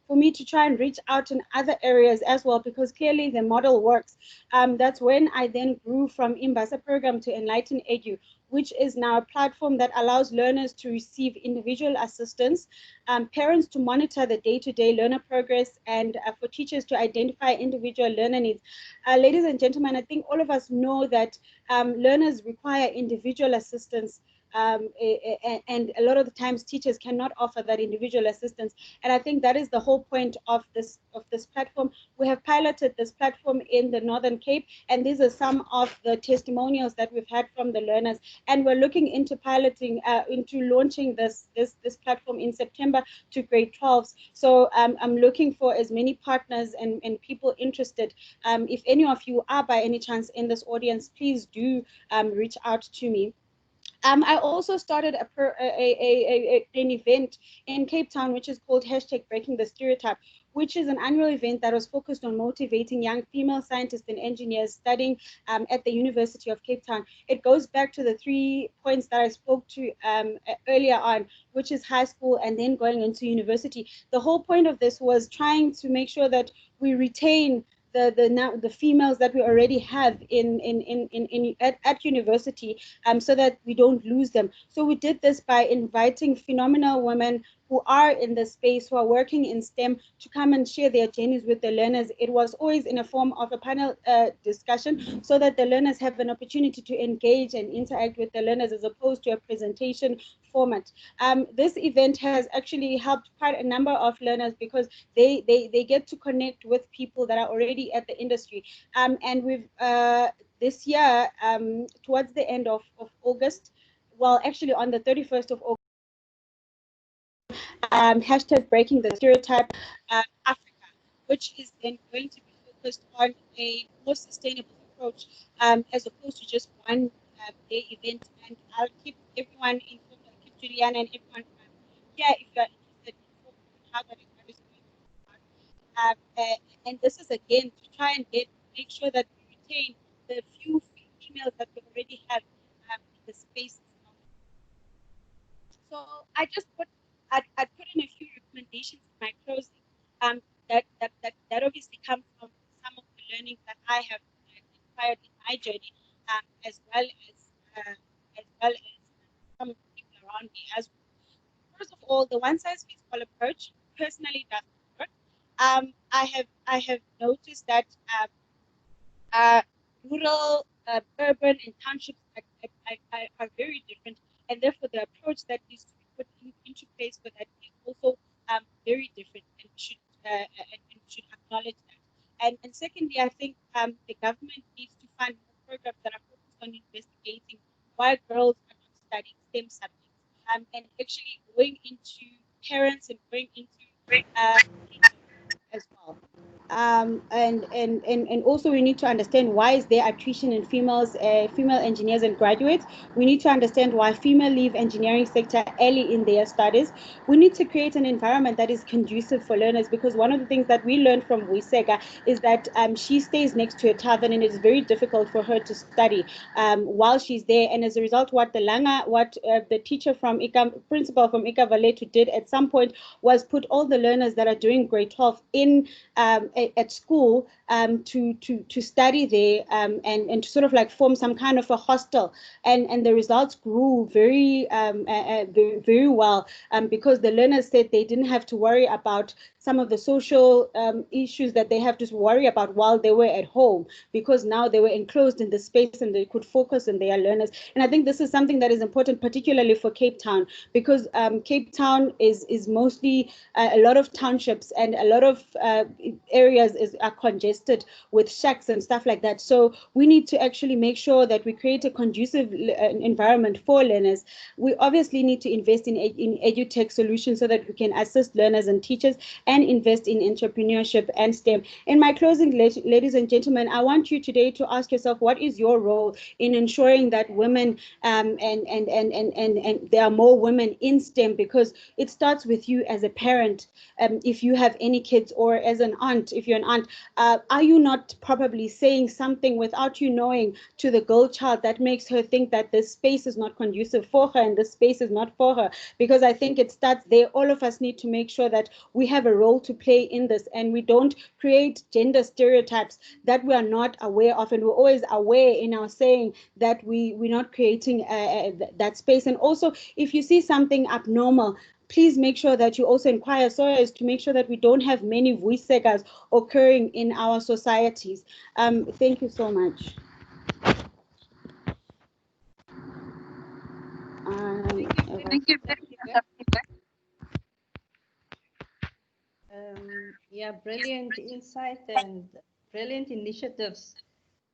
for me to try and reach out in other areas as well, because clearly the model works. That's when I then grew from Imbasa program to Enlighten Edu, which is now a platform that allows learners to receive individual assistance, parents to monitor the day-to-day learner progress, and for teachers to identify individual learner needs. Ladies and gentlemen, I think all of us know that learners require individual assistance, and a lot of the times teachers cannot offer that individual assistance. And I think that is the whole point of this platform. We have piloted this platform in the Northern Cape, and these are some of the testimonials that we've had from the learners. And we're looking into into launching this platform in September to grade 12s. So I'm looking for as many partners and people interested. If any of you are by any chance in this audience, please do reach out to me. I also started an event in Cape Town, which is called #Breaking the Stereotype, which is an annual event that was focused on motivating young female scientists and engineers studying at the University of Cape Town. It goes back to the 3 points that I spoke to earlier on, which is high school and then going into university. The whole point of this was trying to make sure that we retain the females that we already have at university, so that we don't lose them. So we did this by inviting phenomenal women who are in the space, who are working in STEM, to come and share their journeys with the learners. It was always in a form of a panel discussion, so that the learners have an opportunity to engage and interact with the learners as opposed to a presentation format. This event has actually helped quite a number of learners because they get to connect with people that are already at the industry. And we've this year, towards the end of August, well, actually on the 31st of August, #Breaking the Stereotype Africa, which is then going to be focused on a more sustainable approach, as opposed to just one day event. And I'll keep everyone informed. I'll keep Juliana and everyone here if you are interested in how that event is going to start. And this is again to try and make sure that we retain the few females that we already have in the space. So I just I'd put in a few recommendations in my closing, that obviously come from some of the learning that I have acquired in my journey, as well as some of the people around me as well. First of all, the one size fits all approach personally doesn't work. I have noticed that rural, urban, and townships are very different, and therefore the approach that needs to be put into place for that is also very different, and we should acknowledge that. And secondly, I think the government needs to fund more programs that are focused on investigating why girls are not studying STEM subjects, and actually going into parents and going into as well. And also we need to understand why is there attrition in female engineers and graduates. We need to understand why female leave engineering sector early in their studies. We need to create an environment that is conducive for learners, because one of the things that we learned from Wisega is that she stays next to a tavern, and it is very difficult for her to study while she's there. And as a result, what the teacher from principal from Ika Valetu did at some point was put all the learners that are doing grade 12 in at school to study there, and to sort of like form some kind of a hostel, and the results grew very well, because the learners said they didn't have to worry about some of the social issues that they have to worry about while they were at home, because now they were enclosed in the space and they could focus on their learners. And I think this is something that is important, particularly for Cape Town, because Cape Town is mostly a lot of townships, and a lot of areas are congested with shacks and stuff like that. So we need to actually make sure that we create a conducive environment for learners. We obviously need to invest in edutech solutions so that we can assist learners and teachers, and invest in entrepreneurship and STEM. In my closing, ladies and gentlemen, I want you today to ask yourself, what is your role in ensuring that women and there are more women in STEM? Because it starts with you as a parent, if you have any kids, or as an aunt, if you're an aunt. Are you not probably saying something without you knowing to the girl child that makes her think that this space is not conducive for her and this space is not for her? Because I think it starts there. All of us need to make sure that we have a role to play in this, and we don't create gender stereotypes that we are not aware of, and we're always aware in our saying that we're not creating that space. And also, if you see something abnormal, please make sure that you also inquire so as to make sure that we don't have many Vuisegas occurring in our societies. Thank you so much. Thank you. Yeah, brilliant insight and brilliant initiatives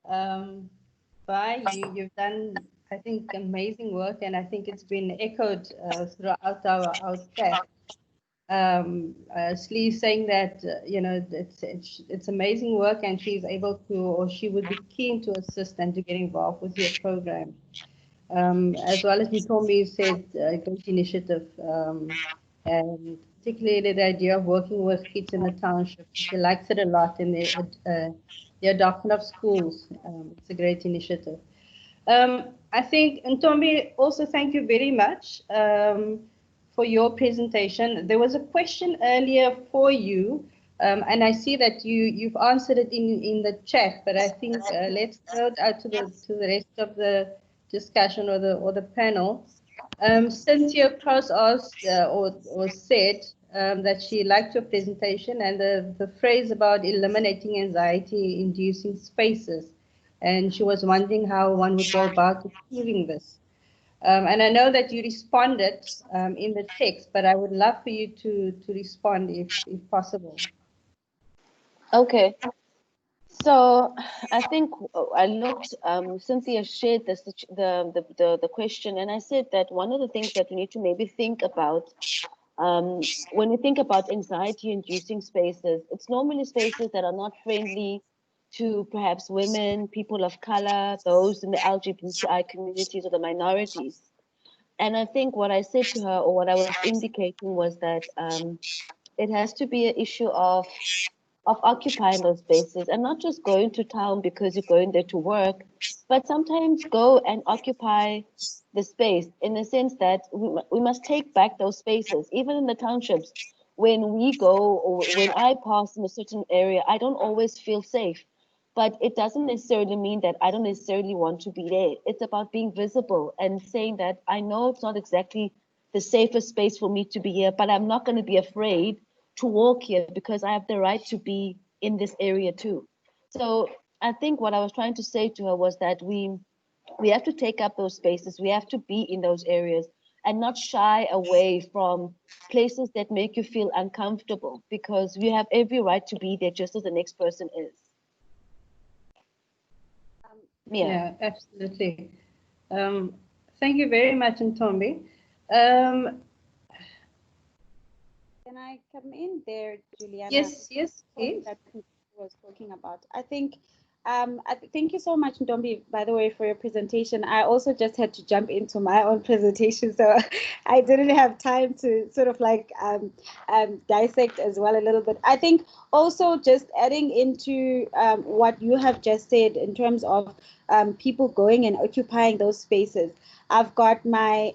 by you. You've done, I think, amazing work, and I think it's been echoed throughout our chat. Slee saying that it's amazing work, and she's able to, or she would be keen to assist and to get involved with your program. As well as Nitombi said, great initiative, and particularly the idea of working with kids in the township. She likes it a lot in the adoption of schools. It's a great initiative. I think, Ntombi, also thank you very much for your presentation. There was a question earlier for you, and I see that you've answered it in the chat, but I think let's go out to the rest of the discussion or the panel. Cynthia Cross asked or said that she liked your presentation and the phrase about eliminating anxiety-inducing spaces, and she was wondering how one would go about achieving this. And I know that you responded in the text, but I would love for you to respond if possible. Okay. So I think I looked, Cynthia shared this, the question, and I said that one of the things that we need to maybe think about when we think about anxiety-inducing spaces, it's normally spaces that are not friendly to perhaps women, people of color, those in the LGBTI communities or the minorities. And I think what I said to her, or what I was indicating, was that it has to be an issue of occupying those spaces, and not just going to town because you're going there to work, but sometimes go and occupy the space, in the sense that we must take back those spaces. Even in the townships, when we go, or when I pass in a certain area, I don't always feel safe, but it doesn't necessarily mean that I don't necessarily want to be there. It's about being visible and saying that I know it's not exactly the safest space for me to be here, but I'm not going to be afraid to walk here because I have the right to be in this area too. So I think what I was trying to say to her was that we have to take up those spaces. We have to be in those areas. and not shy away from places that make you feel uncomfortable, because we have every right to be there just as the next person is. Yeah, absolutely. Thank you very much, Ntombi. Can I come in there, Juliana? Yes, please. That was talking about. I think, thank you so much, Ntombi, by the way, for your presentation. I also just had to jump into my own presentation, so I didn't have time to sort of like dissect as well a little bit. I think also just adding into what you have just said in terms of people going and occupying those spaces. I've got my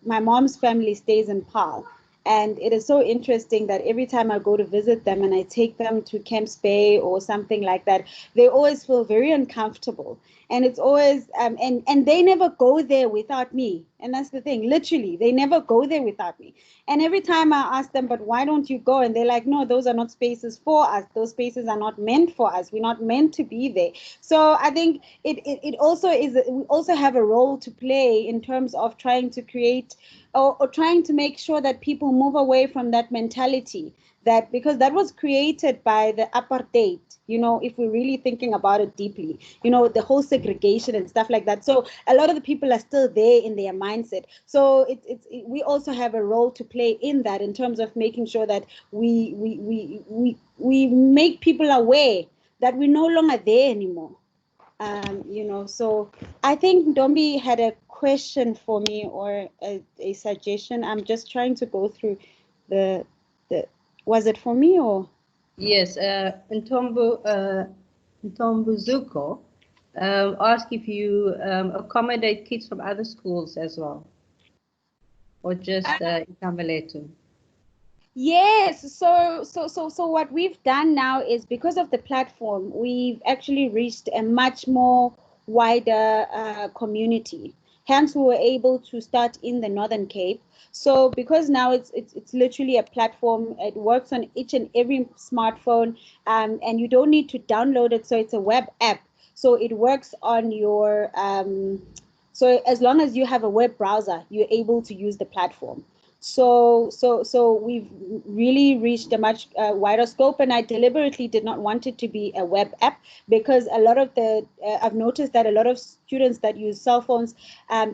my mom's family stays in Paarl. And it is so interesting that every time I go to visit them and I take them to Camps Bay or something like that, they always feel very uncomfortable. And it's always, and they never go there without me. And that's the thing, literally, they never go there without me. And every time I ask them, but why don't you go? And they're like, no, those are not spaces for us. Those spaces are not meant for us. We're not meant to be there. So I think it also is, we also have a role to play in terms of trying to create or trying to make sure that people move away from that mentality, that because that was created by the apartheid, you know, if we're really thinking about it deeply, you know, the whole segregation and stuff like that. So a lot of the people are still there in their mindset. So we also have a role to play in that, in terms of making sure that we make people aware that we're no longer there anymore. You know, so I think Ntombi had a question for me or a suggestion. I'm just trying to go through the was it for me or? Yes, Ntombuzuko asked if you accommodate kids from other schools as well, or just Ikambaletu. Yes, so what we've done now is, because of the platform, we've actually reached a much more wider community. Hence, we were able to start in the Northern Cape. So because now it's literally a platform, it works on each and every smartphone, and you don't need to download it. So it's a web app. So it works on your so as long as you have a web browser, you're able to use the platform. So we've really reached a much wider scope, and I deliberately did not want it to be a web app, because a lot of the I've noticed that a lot of students that use cell phones,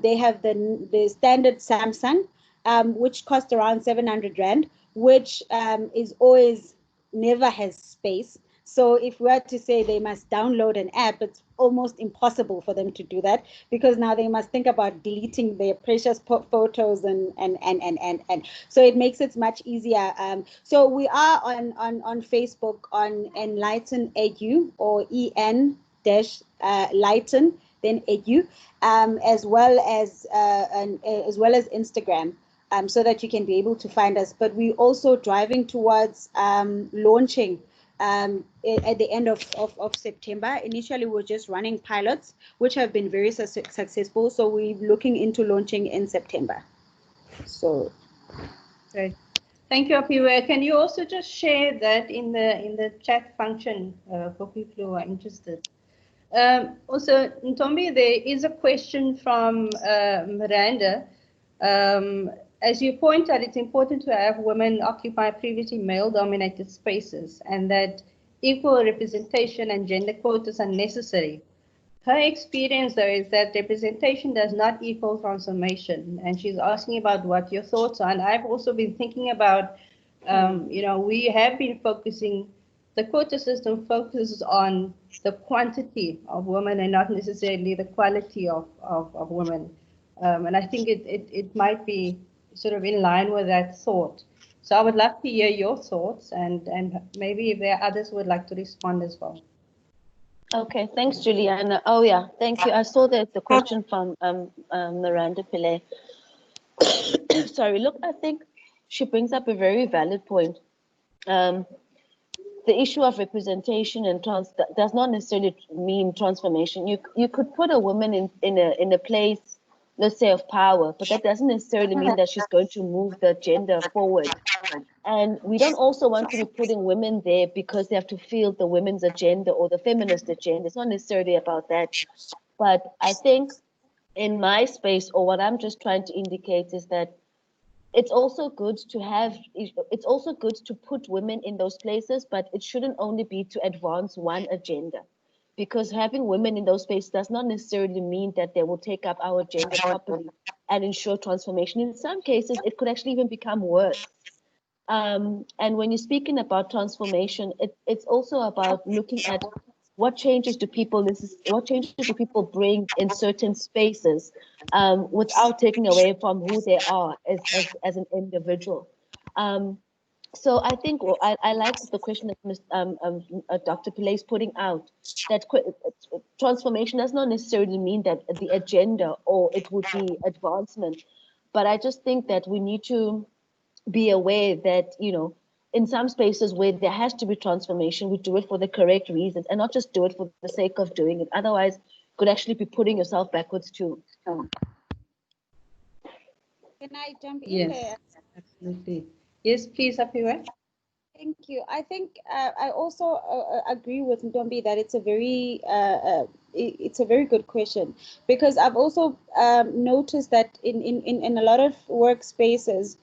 they have the standard Samsung, which costs around 700 Rand, which is always never has space. So if we were to say they must download an app, it's almost impossible for them to do that, because now they must think about deleting their precious photos and so it makes it much easier. So we are on Facebook on Enlighten Edu, or En-Lighten then Edu, as well as Instagram. So that you can be able to find us. But we're also driving towards launching at the end of September. Initially, we were just running pilots, which have been very successful. So we're looking into launching in September. So, great. Thank you, Apiwe. Can you also just share that in the chat function for people who are interested? Also, Ntombi, there is a question from Miranda. As you point out, it's important to have women occupy previously male-dominated spaces, and that equal representation and gender quotas are necessary. Her experience, though, is that representation does not equal transformation, and she's asking about what your thoughts are. And I've also been thinking about, you know, we have been focusing, the quota system focuses on the quantity of women and not necessarily the quality of women. And I think it might be sort of in line with that thought. So I would love to hear your thoughts, and maybe if there are others who would like to respond as well. Okay, thanks, Juliana. Oh yeah, thank you. I saw there's a question from Miranda Pillay. Sorry, look, I think she brings up a very valid point. The issue of representation and does not necessarily mean transformation. You could put a woman in a place, let's say, of power, but that doesn't necessarily mean that she's going to move the agenda forward. And we don't also want to be putting women there because they have to feel the women's agenda or the feminist agenda. It's not necessarily about that. But I think in my space, or what I'm just trying to indicate is that it's also good to it's also good to put women in those places, but it shouldn't only be to advance one agenda. Because having women in those spaces does not necessarily mean that they will take up our agenda properly and ensure transformation. In some cases, it could actually even become worse. And when you're speaking about transformation, it's also about looking at what changes do people bring in certain spaces, without taking away from who they are as an individual. So I think I like the question that Dr. Pillay is putting out, that transformation does not necessarily mean that the agenda or it would be advancement, but I just think that we need to be aware that, in some spaces where there has to be transformation, we do it for the correct reasons and not just do it for the sake of doing it. Otherwise, you could actually be putting yourself backwards too. Can I jump in there? Yes, absolutely. Yes, please, Apiwe. Thank you. I think I also agree with Ntombi that it's a very good question, because I've also noticed that in a lot of workplaces,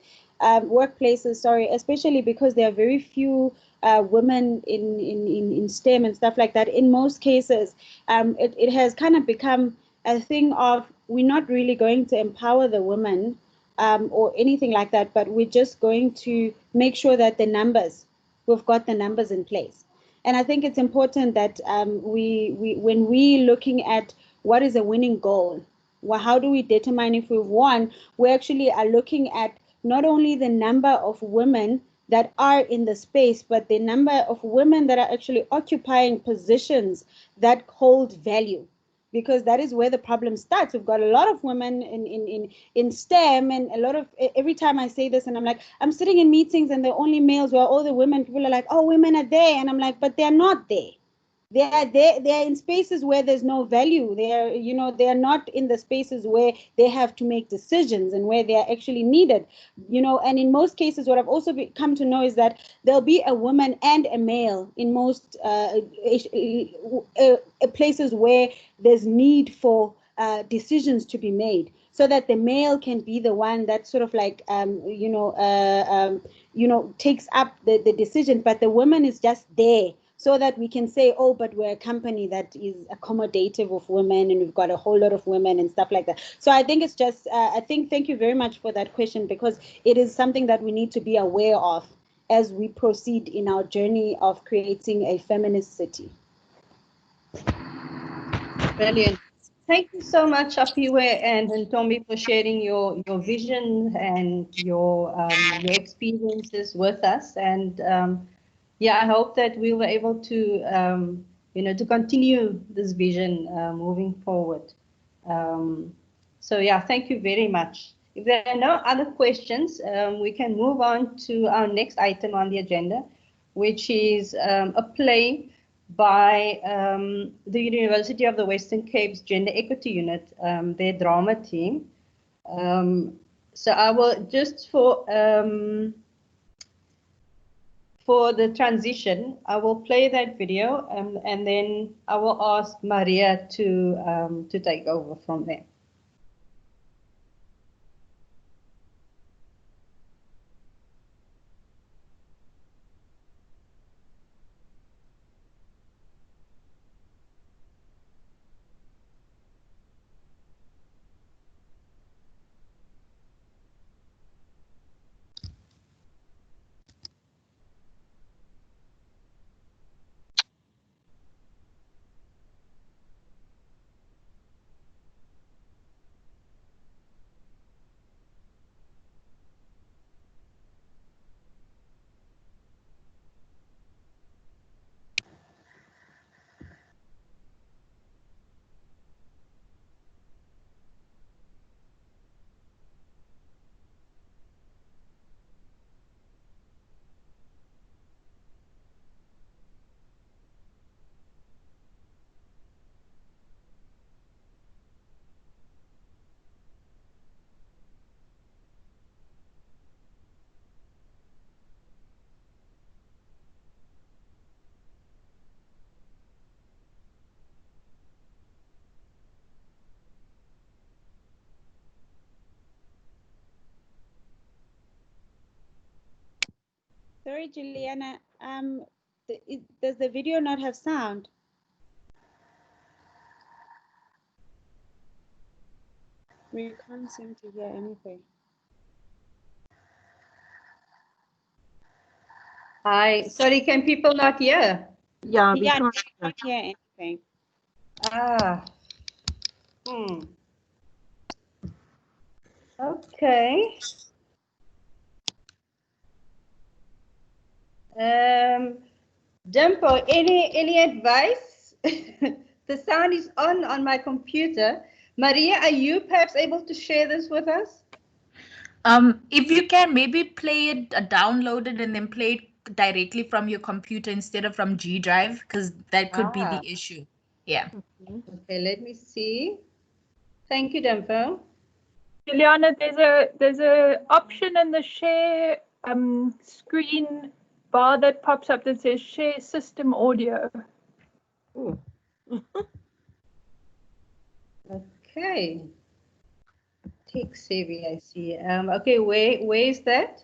sorry, especially because there are very few women in STEM and stuff like that. In most cases, it has kind of become a thing of, we're not really going to empower the women or anything like that, but we're just going to make sure that we've got the numbers in place. And I think it's important that when we looking at what is a winning goal, how do we determine if we've won, we actually are looking at not only the number of women that are in the space, but the number of women that are actually occupying positions that hold value, because that is where the problem starts. We've got a lot of women in STEM, and a lot of, every time I say this and I'm like, I'm sitting in meetings and they're only males, where all the women, people are like, oh, women are there. And I'm like, but they're not there. They are there. They are in spaces where there's no value. They are not in the spaces where they have to make decisions and where they are actually needed. And in most cases, what I've also come to know is that there'll be a woman and a male in most places where there's need for decisions to be made, so that the male can be the one that sort of like takes up the decision, but the woman is just there so that we can say, oh, but we're a company that is accommodative of women and we've got a whole lot of women and stuff like that. So I think it's just, thank you very much for that question, because it is something that we need to be aware of as we proceed in our journey of creating a feminist city. Brilliant. Thank you so much, Apiwe and Ntombi, for sharing your vision and your experiences with us. And yeah, I hope that we were able to to continue this vision moving forward. So yeah, thank you very much. If there are no other questions, we can move on to our next item on the agenda, which is a play by the University of the Western Cape's Gender Equity Unit, their drama team. So I will just for the transition, I will play that video, and then I will ask Maria to take over from there. Sorry, Juliana. Does the video not have sound? We can't seem to hear anything. Hi. Sorry, can people not hear? Yeah, we Yeah, can't. I can't hear anything. Ah. Okay. Dimpo, any advice? The sound is on my computer. Maria, are you perhaps able to share this with us? If you can, maybe play it, download it, and then play it directly from your computer instead of from G Drive, because that could be the issue. Yeah. Okay, let me see. Thank you, Dimpo. Juliana, there's a option in the share screen bar that pops up that says share system audio. Okay. Tech savvy, I see. Okay, where is that?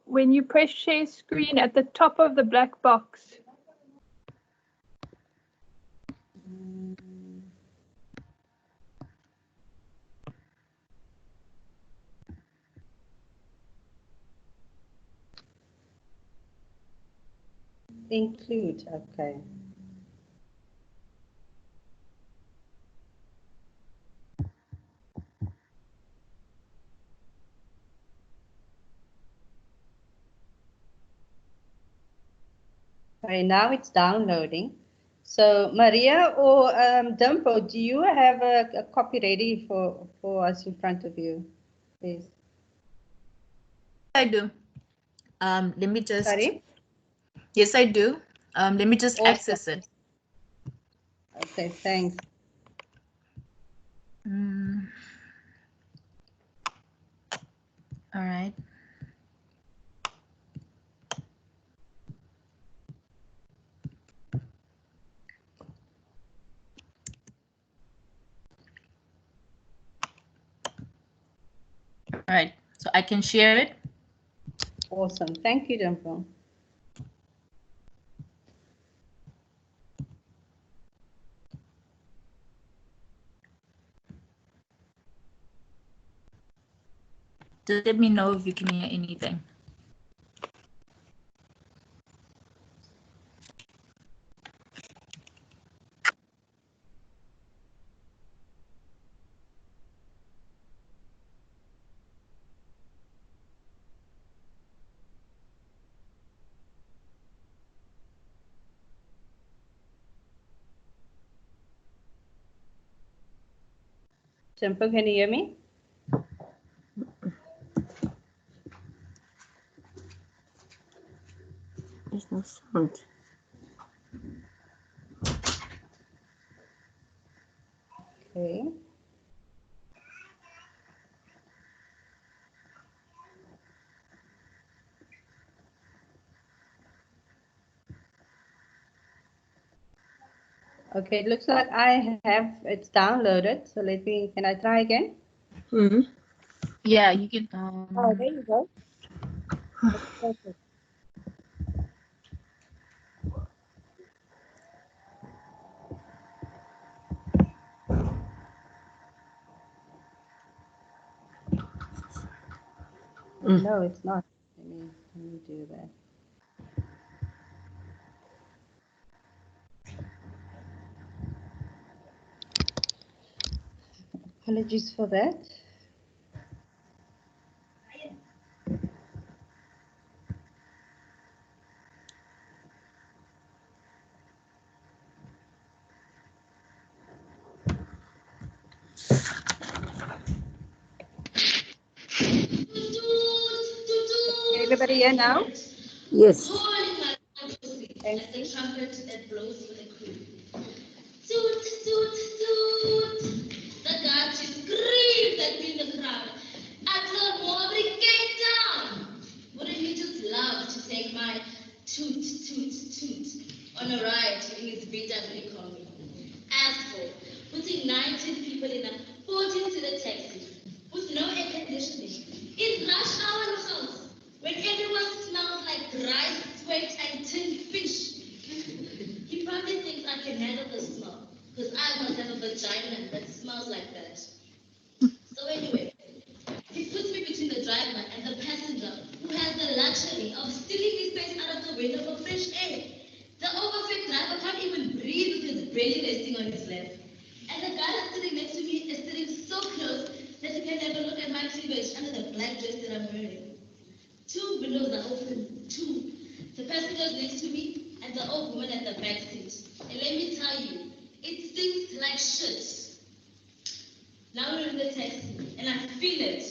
When you press share screen at the top of the black box. Include, okay. Okay, now it's downloading. So Maria or Dimpo, do you have a copy ready for us in front of you, please? I do. Let me just. Sorry? Yes, I do. Let me just Awesome. access it. Okay, thanks. All right. All right, so I can share it. Awesome. Thank you, Dimpo. Just let me know if you can hear anything. Dimpo, can you hear me? There's no sound. Okay. Okay, it looks like it's downloaded. So can I try again? Yeah, you can. Oh, there you go. That's perfect. No, it's not. Let me do that. Apologies for that. Everybody here now? Yes. Thank you. Toot, toot, toot. The guards screamed in the crowd. At Lord Morbury came down. Wouldn't you just love to take my toot, toot, toot on a ride in his VW combi? As for putting 19 people in a 14-seater taxi with no air conditioning in rush hour results when everyone smells like rice, sweat, and tinned fish. He probably thinks I can handle the smell, because I must have a vagina that smells like that. So anyway, he puts me between the driver and the passenger, who has the luxury of sticking his face out of the window for fresh air. The overfed driver can't even breathe with his belly resting on his lap. And the guy that's sitting next to me is sitting so close that he can never look at my cleavage under the black dress that I'm wearing. Two windows are open, two. The passengers next to me and the old woman at the back seat. And let me tell you, it stinks like shit. Now we're in the taxi, and I feel it.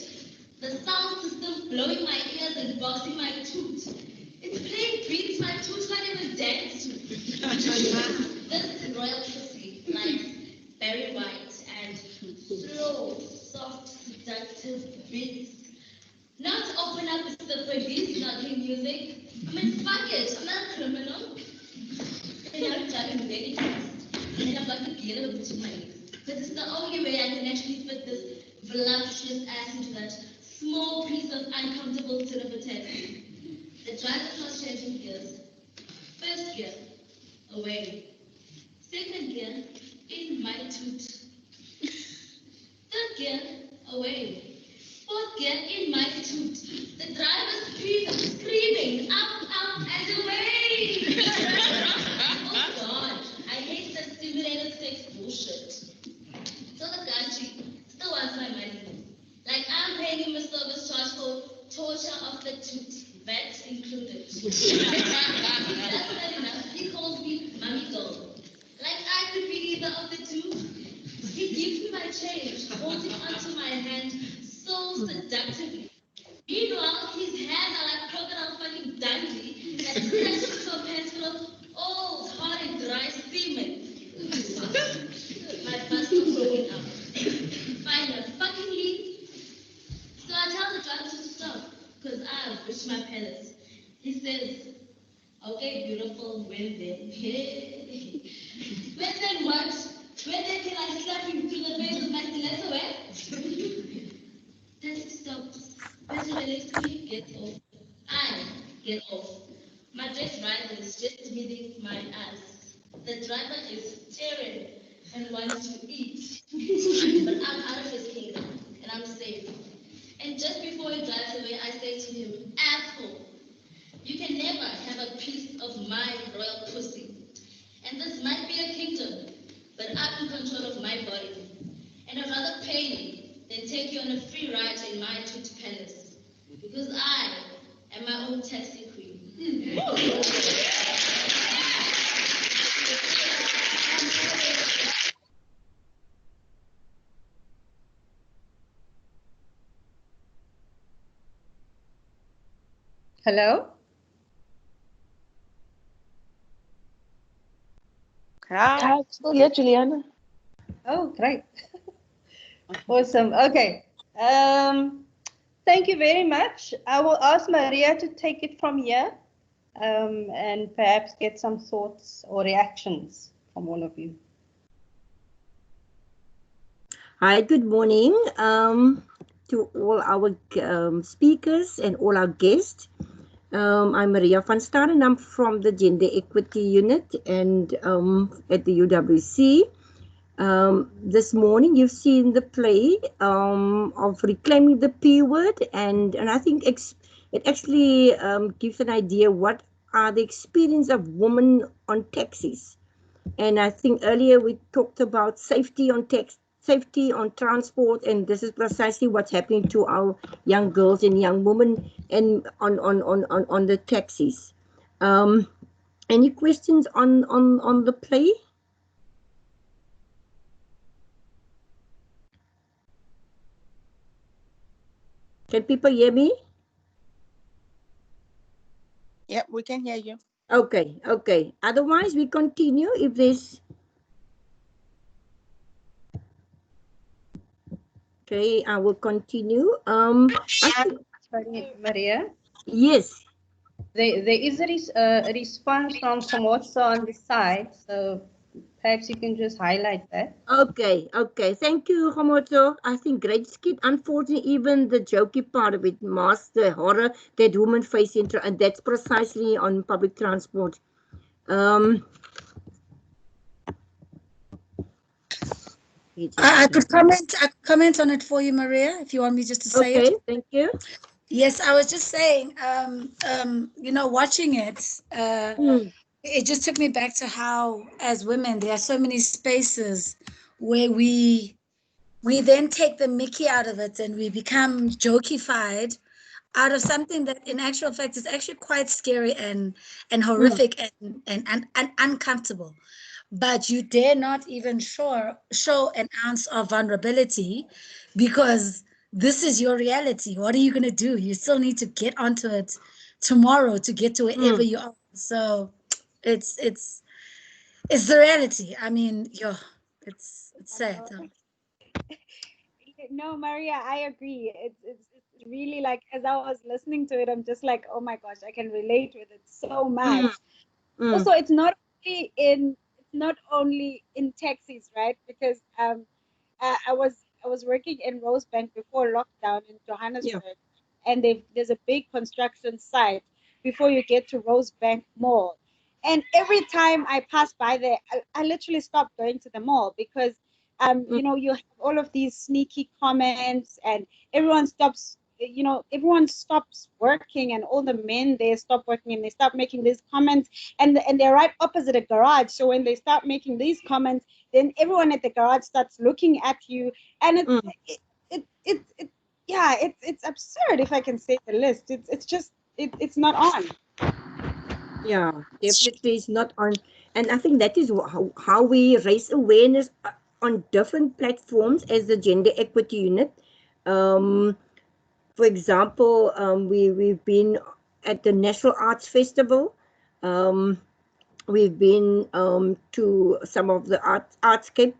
The sound system blowing my ears and boxing my toot. It's playing beats my toot can't even dance to. This royal pussy likes Barry White and slow, soft, seductive beats. Not to open up with the police juggling music. I mean, fuck it, I'm not a criminal. And I'm driving very fast. And I'm about to get it between my legs. Because it's the only way I can actually fit this voluptuous ass into that small piece of uncomfortable silver taxi. The driver starts changing gears. First gear, away. Second gear, in my toot. Third gear, away. Fourth gear, in my toot. The driver's screaming, up, and away. Oh God, I hate that stimulated sex bullshit. So the country still wants my money. Like I'm paying him a service charge for torture of the tooth, VAT included. That's not enough. He calls me mommy girl. Like I could be either of the two. He gives me my change, holding onto my hand so seductively. Meanwhile, his hands are like crocodile fucking Dundee that stretches to a pants full of old, hot and dry semen. My bust was going up. Finally, fucking leave. So I tell the driver to stop, because I've reached my palace. He says, okay, beautiful, when then? When then what? When then can I slap him through the face with my stiletto, eh? Taxi stops. Passenger next to me gets off. I get off. My dress rises, just meeting my ass. The driver is staring and wants to eat. But I'm out of his kingdom, and I'm safe. And just before he drives away, I say to him, asshole, you can never have a piece of my royal pussy. And this might be a kingdom, but I'm in control of my body. And I'd rather pay you than take you on a free ride in my toot palace. Because I am my own taxi queen. Hello? Hi, still here, Juliana. Oh, great. Awesome. Okay. Thank you very much. I will ask Maria to take it from here and perhaps get some thoughts or reactions from all of you. Hi, good morning to all our speakers and all our guests. I'm Maria van Star and I'm from the Gender Equity Unit and at the UWC. This morning you've seen the play of Reclaiming the P Word, and I think it actually gives an idea what are the experience of women on taxis. And I think earlier we talked about safety on transport, and this is precisely what's happening to our young girls and young women and on the taxis. Any questions on the play? Can people hear me? Yep, we can hear you. Okay, okay. Otherwise, we continue if there's... Okay, I will continue. Sorry, Maria. Yes. There is a response from Komosa on the side, so Perhaps you can just highlight that. Okay. Thank you, Homoto. I think great skit. Unfortunately, even the jokey part of it masks the horror that women face and that's precisely on public transport. I could comment on it for you, Maria, if you want me just to say it. Okay, thank you. Yes, I was just saying, watching it, it just took me back to how, as women, there are so many spaces where we then take the mickey out of it and we become jokified out of something that in actual fact is actually quite scary and horrific and uncomfortable. But you dare not even show an ounce of vulnerability because this is your reality. What are you going to do? You still need to get onto it tomorrow to get to wherever you are. So it's the reality. I mean, it's sad. No, Maria, I agree. It's really like, as I was listening to it, I'm just like, oh my gosh, I can relate with it so much. Also, it's not only in taxis, right? Because I was working in Rosebank before lockdown in Johannesburg, and there's a big construction site before you get to Rosebank Mall. And every time I pass by there, I literally stop going to the mall because you have all of these sneaky comments and everyone stops working and all the men there stop working and they start making these comments and they're right opposite a garage. So when they start making these comments, then everyone at the garage starts looking at you and it's absurd, if I can say the list. It's not on. Yeah, definitely it's not on. And I think that is how we raise awareness on different platforms as the Gender Equity Unit. For example, we've been at the National Arts Festival. We've been to some of the Artscape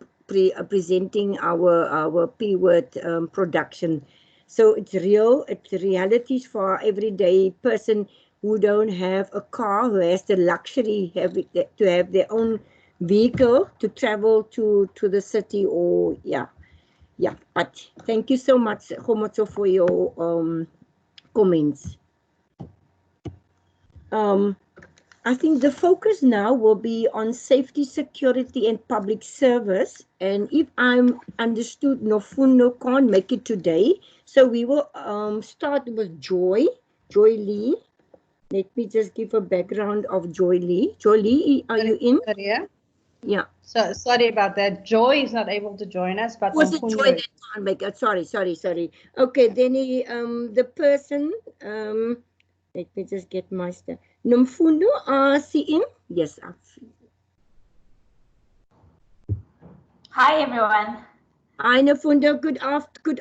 presenting our P-word production. So it's realities for our everyday person who don't have a car, who has the luxury to have their own vehicle to travel to the city or but thank you so much, Homoto, for your comments. I think the focus now will be on safety, security, and public service. And if I'm understood, Nofundo can't make it today, so we will start with Joy Lee. Let me just give a background of Joy Lee. Joy Lee, are you in? Maria? Yeah. So sorry about that. Joy is not able to join us, but was it Joy that can't make it? Sorry. Okay, then the person, let me just get my stuff. Nomfundo, CM? Yes. Hi, everyone. Hi, Nomfundo. Good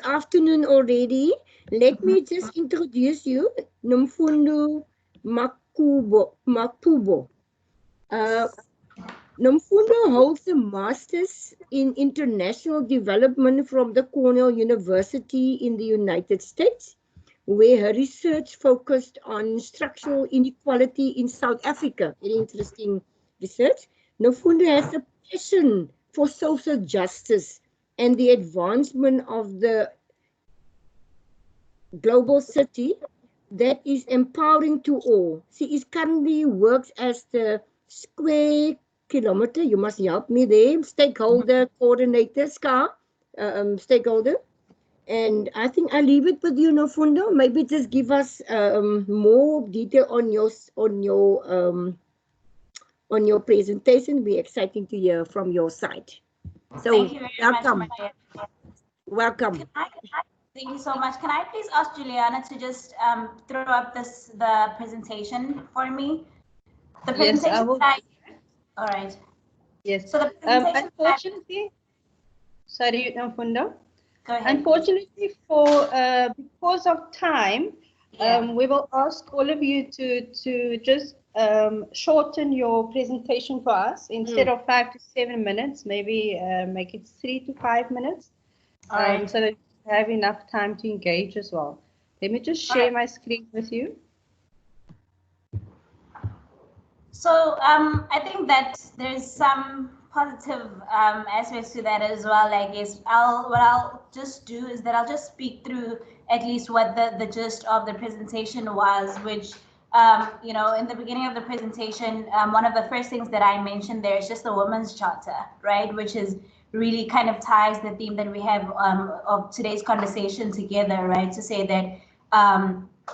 afternoon already. Let me just introduce you, Nomfundo Makubo. Nomfundo holds a master's in international development from the Cornell University in the United States, where her research focused on structural inequality in South Africa. Very interesting research. Nomfundo has a passion for social justice and the advancement of the global city that is empowering to all. She currently works as the Square Kilometer, you must help me there, stakeholder coordinator, stakeholder. And I think I leave it with you, Nomfundo. Maybe just give us more detail on your presentation. Be exciting to hear from your side. So thank you very welcome. Much, welcome. Thank you so much. Can I please ask Juliana to just throw up the presentation for me? The presentation. Yes, I will. All right. Yes. So the presentation. Unfortunately, sorry, Nomfundo. Go ahead. Unfortunately, because of time, we will ask all of you to just shorten your presentation for us. Instead of 5 to 7 minutes, maybe make it 3 to 5 minutes, so that you have enough time to engage as well. Let me just share my screen with you. So I think that there's some positive aspects to that as well. I guess what I'll just do is that I'll just speak through at least what the gist of the presentation was, which you know, in the beginning of the presentation, one of the first things that I mentioned there is just the Women's Charter, right, which is really kind of ties the theme that we have of today's conversation together, right, to say that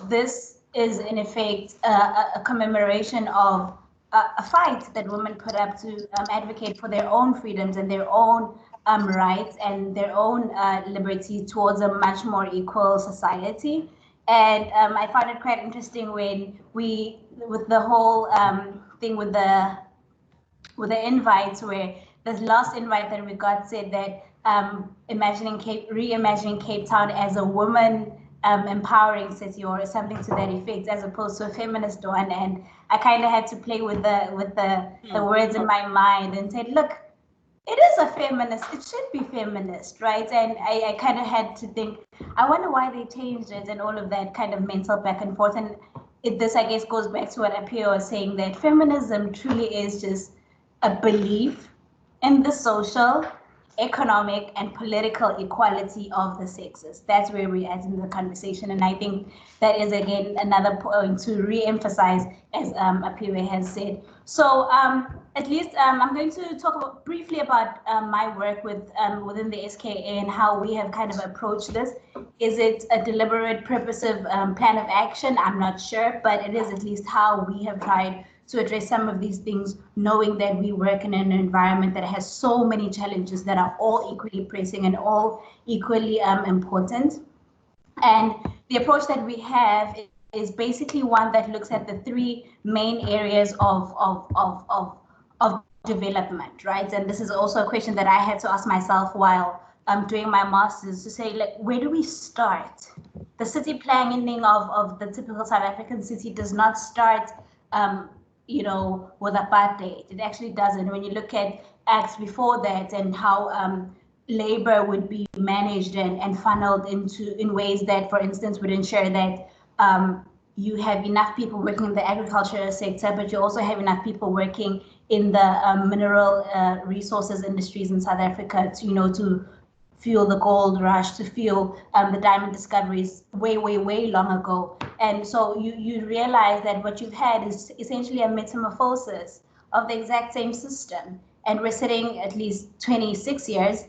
this is in effect a commemoration of a fight that women put up to advocate for their own freedoms and their own rights and their own liberty towards a much more equal society. And I found it quite interesting when with the whole thing with the invites, where the last invite that we got said that reimagining Cape Town as a woman empowering city or something to that effect, as opposed to a feminist one. And I kind of had to play with the words in my mind and said, look, it is a feminist, it should be feminist, right? And I kind of had to think, I wonder why they changed it and all of that kind of mental back and forth. And this, I guess, goes back to what Apio was saying, that feminism truly is just a belief in the social, economic, and political equality of the sexes. That's where we're at in the conversation. And I think that is, again, another point to re-emphasize, as Apio has said. So at least I'm going to talk briefly about my work within the SKA and how we have kind of approached this. Is it a deliberate, purposive plan of action? I'm not sure, but it is at least how we have tried to address some of these things, knowing that we work in an environment that has so many challenges that are all equally pressing and all equally important. And the approach that we have is basically one that looks at the three main areas of development, right? And this is also a question that I had to ask myself while doing my master's, to say, like, where do we start? The city planning of the typical South African city does not start you know, with apartheid. It actually doesn't. When you look at acts before that and how labor would be managed and funneled in ways that, for instance, would ensure that you have enough people working in the agricultural sector, but you also have enough people working in the mineral resources industries in South Africa to, you know, to fuel the gold rush, to fuel the diamond discoveries way, way, way long ago. And so you realize that what you've had is essentially a metamorphosis of the exact same system. And we're sitting at least 26 years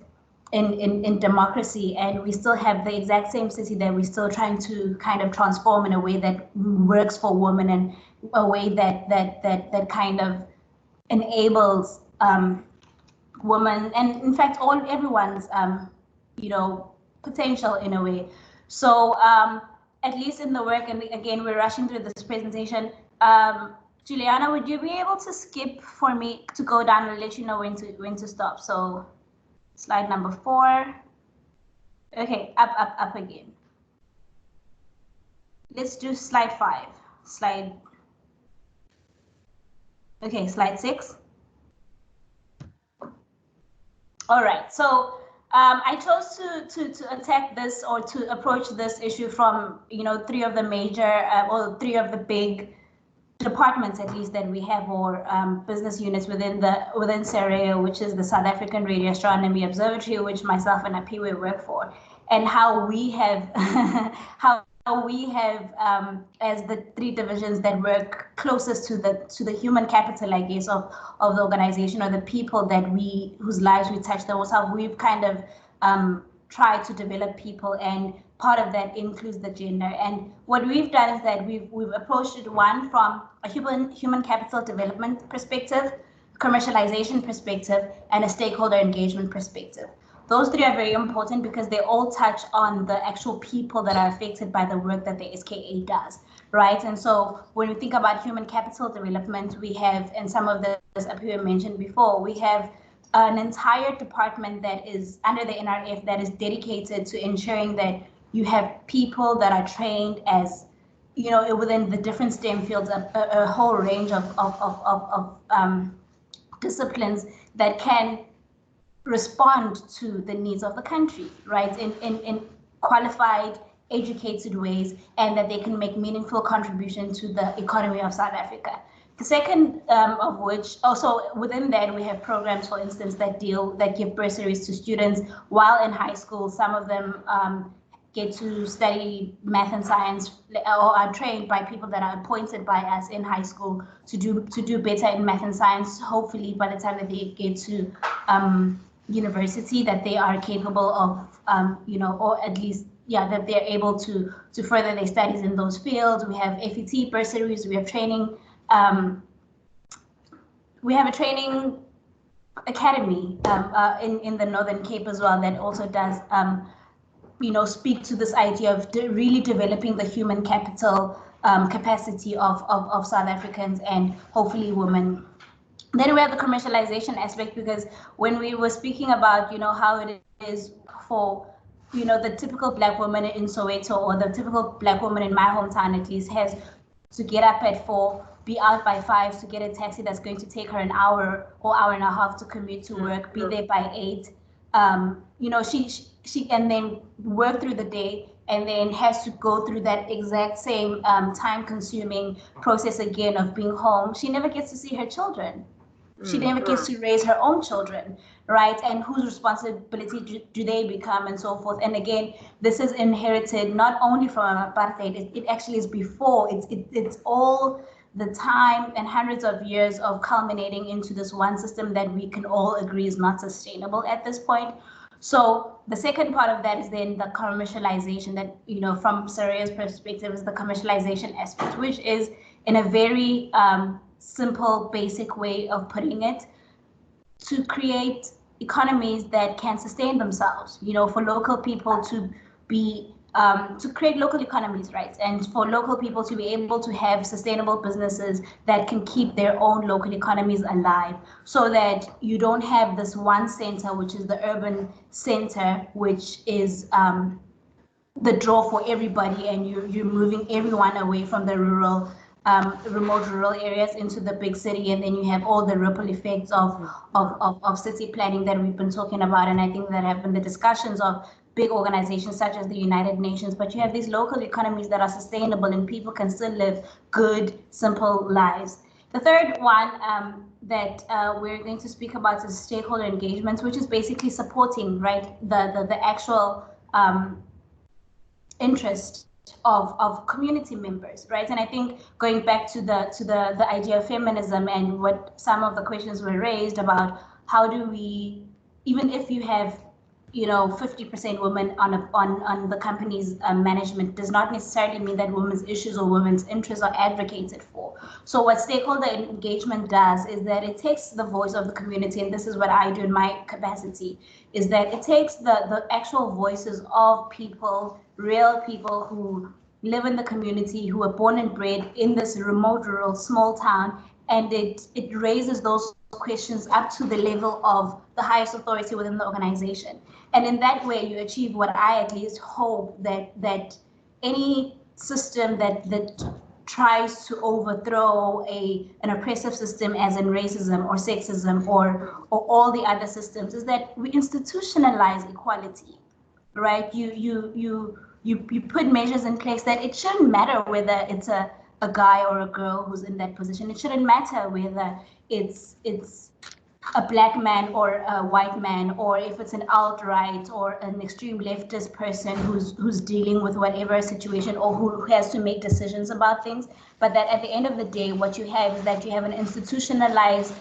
in democracy, and we still have the exact same city that we're still trying to kind of transform in a way that works for women, and a way that kind of enables women, and in fact everyone's you know, potential in a way. So at least in the work, and again, we're rushing through this presentation. Juliana, would you be able to skip for me to go down and let you know when to stop? So slide number 4. Okay, up again. Let's do slide 5. Okay, slide 6. All right, so I chose to attack this, or to approach this issue from, you know, 3 of the major, or 3 of the big departments, at least, that we have, or business units within SAREO, which is the South African Radio Astronomy Observatory, which myself and Apiwe work for, and how we have as the 3 divisions that work closest to the human capital, I guess, of the organization, or the people that whose lives we touch the most, how we've kind of tried to develop people, and part of that includes the gender. And what we've done is that we've approached it, one, from a human capital development perspective, commercialization perspective, and a stakeholder engagement perspective. Those 3 are very important because they all touch on the actual people that are affected by the work that the SKA does, right? And so when we think about human capital development, we have, and some of this, as Apiwe mentioned before, we have an entire department that is under the NRF that is dedicated to ensuring that you have people that are trained as, you know, within the different STEM fields, a whole range of disciplines that can respond to the needs of the country, right, in qualified, educated ways, and that they can make meaningful contribution to the economy of South Africa. The second of which, also within that, we have programs, for instance, that give bursaries to students while in high school. Some of them get to study math and science, or are trained by people that are appointed by us in high school to do better in math and science. Hopefully, by the time that they get to university, that they are capable of, or at least, that they're able to further their studies in those fields. We have FET bursaries. We have training. We have a training academy in the Northern Cape as well that also does, speak to this idea of really developing the human capital capacity of South Africans and hopefully women. Then we have the commercialization aspect, because when we were speaking about, how it is for, the typical Black woman in Soweto, or the typical Black woman in my hometown at least, has to get up at 4, be out by 5 to get a taxi that's going to take her an hour or hour and a half to commute to work, be there by 8. She can then work through the day and then has to go through that exact same time-consuming process again of being home. She never gets to see her children. She never gets to raise her own children, right? And whose responsibility do they become, and so forth. And again, this is inherited not only from apartheid, it actually is before. It's all the time and hundreds of years of culminating into this one system that we can all agree is not sustainable at this point. So the second part of that is then the commercialization that, from Saraya's perspective, is the commercialization aspect, which is in a very simple, basic way of putting it, to create economies that can sustain themselves, for local people to be, to create local economies, right? And for local people to be able to have sustainable businesses that can keep their own local economies alive, so that you don't have this one center, which is the urban center, which is the draw for everybody, and you're moving everyone away from the remote rural areas into the big city, and then you have all the ripple effects of city planning that we've been talking about. And I think that have been the discussions of big organizations such as the United Nations, but you have these local economies that are sustainable and people can still live good, simple lives. The third one that we're going to speak about is stakeholder engagements, which is basically supporting, right, the actual interest of community members, right? And I think going back to the idea of feminism and what some of the questions were raised about, how do we, even if you have 50% women on the company's management, does not necessarily mean that women's issues or women's interests are advocated for. So what stakeholder engagement does is that it takes the voice of the community, and this is what I do in my capacity, is that it takes the actual voices of people, real people who live in the community, who are born and bred in this remote, rural, small town, and it raises those questions up to the level of the highest authority within the organization. And in that way, you achieve what I at least hope that any system that tries to overthrow an oppressive system, as in racism or sexism or all the other systems, is that we institutionalize equality, right? You put measures in place that it shouldn't matter whether it's a guy or a girl who's in that position. It shouldn't matter whether it's a Black man or a white man, or if it's an alt-right or an extreme leftist person who's dealing with whatever situation, or who has to make decisions about things. But that at the end of the day, what you have is that you have an institutionalized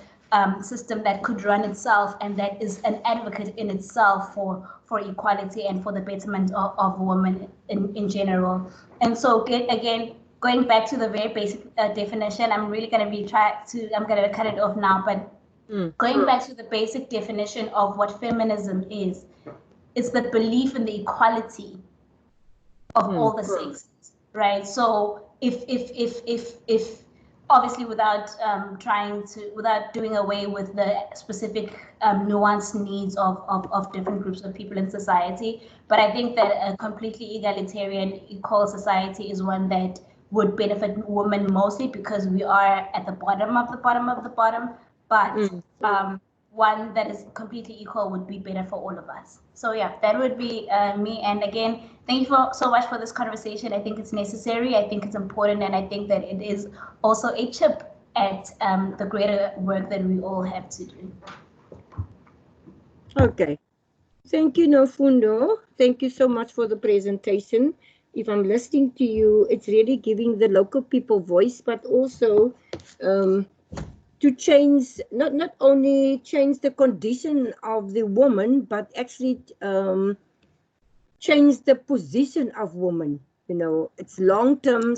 system that could run itself, and that is an advocate in itself for equality and for the betterment of women in general. And so again, going back to the very basic definition, I'm really going to I'm going to cut it off now, but going back to the basic definition of what feminism is, it's the belief in the equality of all the sexes, right? So if obviously without without doing away with the specific nuanced needs of different groups of people in society, but I think that a completely egalitarian, equal society is one that would benefit women mostly, because we are at the bottom of the bottom of the bottom. But one that is completely equal would be better for all of us. So yeah, that would be me. And again, thank you so much for this conversation. I think it's necessary. I think it's important, and I think that it is also a chip at the greater work that we all have to do. Okay. Thank you, Nofundo. Thank you so much for the presentation. If I'm listening to you, it's really giving the local people voice, but also to change, not only change the condition of the woman, but actually change the position of women. You know, it's long term,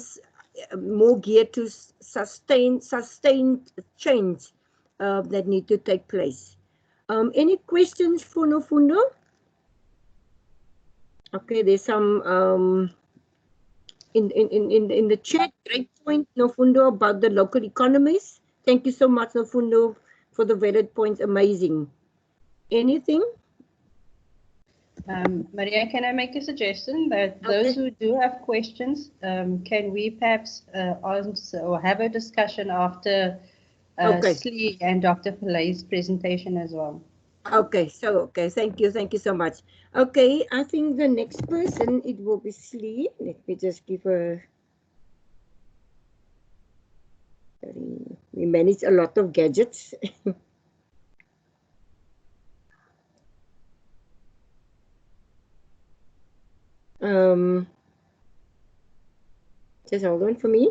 more geared to sustained change that need to take place. Any questions for Nofundo? Okay, there's some in the chat. Great point, Nofundo, about the local economies. Thank you so much, Nofundo, for the valid points. Amazing. Anything? Maria, can I make a suggestion that those who do have questions, can we perhaps answer or have a discussion after Slee and Dr. Pillay's presentation as well? Okay, thank you so much. Okay, I think the next person, it will be Slee. Let me just give her. We manage a lot of gadgets. Just hold on for me.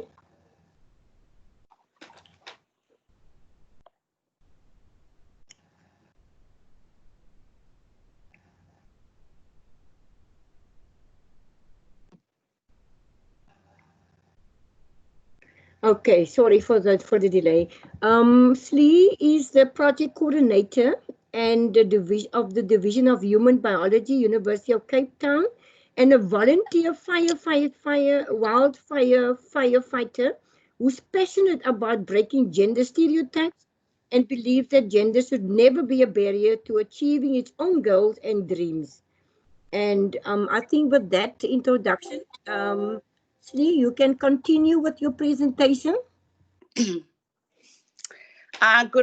Okay, sorry for the delay. Slee is the project coordinator and the division of human biology, University of Cape Town, and a volunteer wildfire firefighter who's passionate about breaking gender stereotypes and believes that gender should never be a barrier to achieving its own goals and dreams. And I think with that introduction, Slee, you can continue with your presentation. Good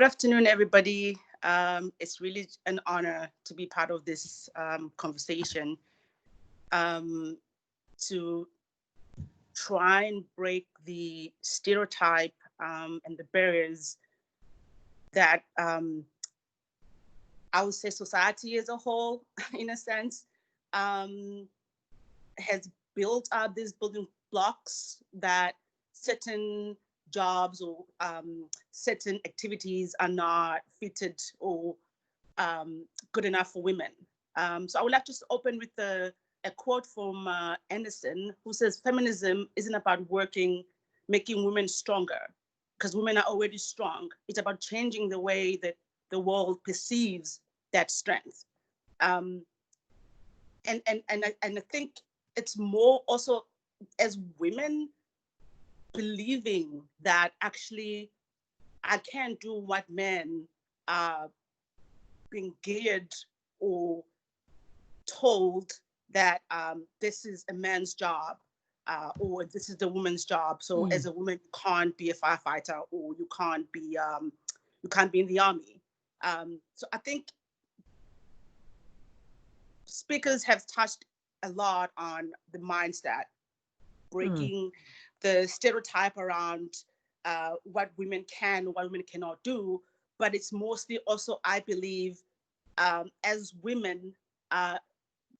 afternoon, everybody. It's really an honor to be part of this conversation, to try and break the stereotype and the barriers that I would say society as a whole, in a sense, has built up these building blocks that certain jobs or certain activities are not fitted or good enough for women. So I would like to just open with a quote from Anderson, who says, feminism isn't about making women stronger, because women are already strong. It's about changing the way that the world perceives that strength. And I think it's more also as women believing that actually I can't do what men are being geared or told that this is a man's job or this is the woman's job. So as a woman, you can't be a firefighter or you can't be in the army. So I think speakers have touched a lot on the mindset, breaking the stereotype around what women can, what women cannot do. But it's mostly also, I believe, as women,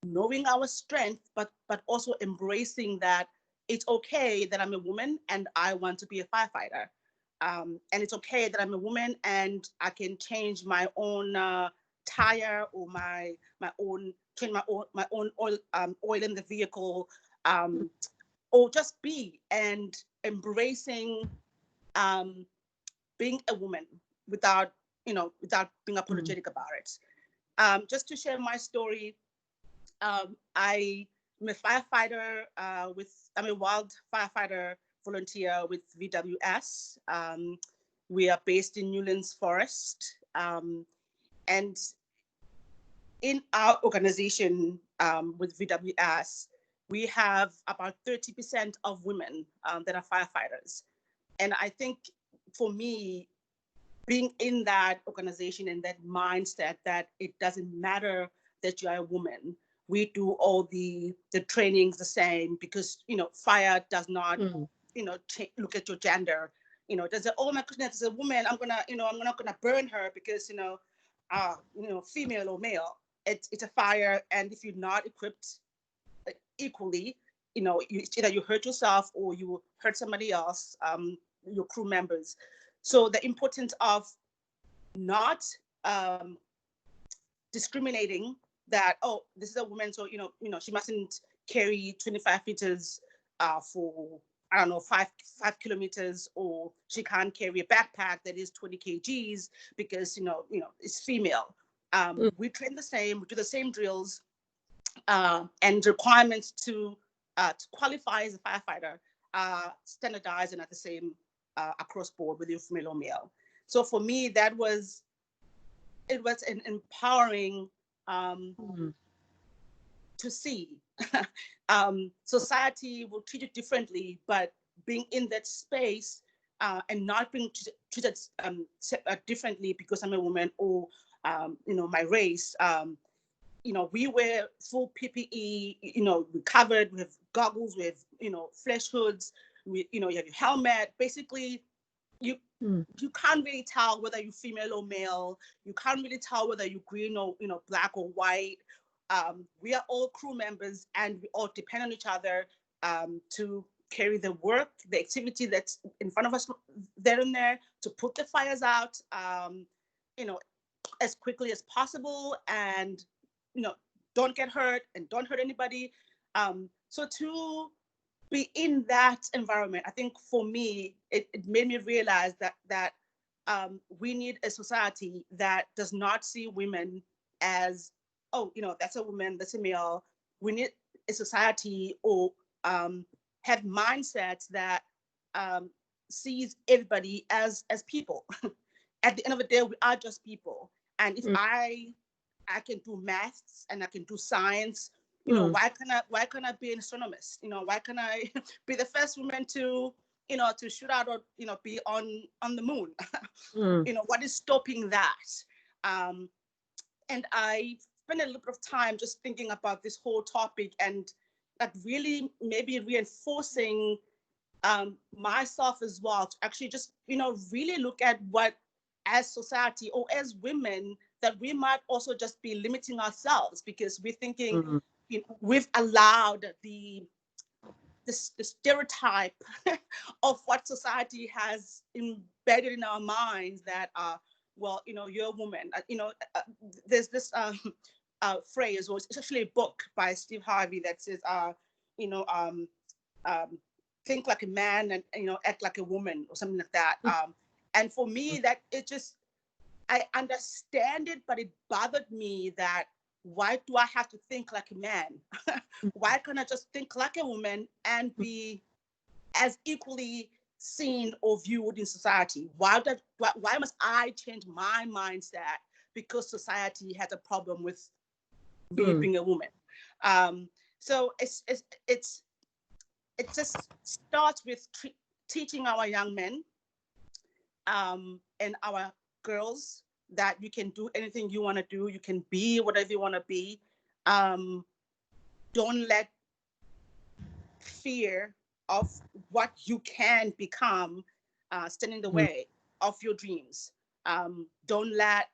knowing our strength, but also embracing that it's okay that I'm a woman and I want to be a firefighter. And it's okay that I'm a woman and I can change my own tire or change my own oil in the vehicle, or just be, and embracing being a woman without being apologetic about it. Just to share my story, I'm a firefighter I'm a wild firefighter volunteer with VWS. We are based in Newlands Forest. And in our organization with VWS, we have about 30% of women that are firefighters. And I think for me, being in that organization and that mindset that it doesn't matter that you are a woman, we do all the trainings the same, because fire does not look at your gender. there's a, oh my goodness, there's a woman, I'm not gonna burn her because, female or male. It's a fire, and if you're not equipped equally, either you hurt yourself or you hurt somebody else, your crew members. So the importance of not discriminating that, oh, this is a woman, so she mustn't carry 25 liters for, I don't know, 5 kilometers, or she can't carry a backpack that is 20 kgs because it's female. We train the same, we do the same drills, and requirements to qualify as a firefighter are standardized and are the same across board, whether you're female or male. So for me, it was an empowering to see. Society will treat you differently, but being in that space and not being treated differently because I'm a woman or my race. We wear full PPE. We covered with goggles, with flesh hoods. You have your helmet. Basically, you can't really tell whether you're female or male. You can't really tell whether you're green or black or white. We are all crew members, and we all depend on each other to carry the work, the activity that's in front of us there and there, to put the fires out, as quickly as possible, and don't get hurt and don't hurt anybody. So to be in that environment, I think for me, it made me realize that we need a society that does not see women as, oh, that's a woman, that's a male. We need a society or have mindsets that sees everybody as people. At the end of the day, we are just people. And if I can do maths and I can do science, why can't I be an astronomist? Why can't I be the first woman to shoot out or be on the moon? What is stopping that? And I spent a little bit of time just thinking about this whole topic, and that really maybe reinforcing myself as well, to actually just really look at what, as society or as women, that we might also just be limiting ourselves because we're thinking we've allowed the stereotype of what society has embedded in our minds that well, you're a woman. There's this phrase, or it's actually a book by Steve Harvey that says think like a man and act like a woman, or something like that. And for me, that it just, I understand it, but it bothered me that why do I have to think like a man? Why can't I just think like a woman and be as equally seen or viewed in society? Why must I change my mindset because society has a problem with me being a woman? So it just starts with teaching our young men and our girls that you can do anything you want to do. You can be whatever you want to be. Don't let fear of what you can become stand in the way of your dreams. Don't let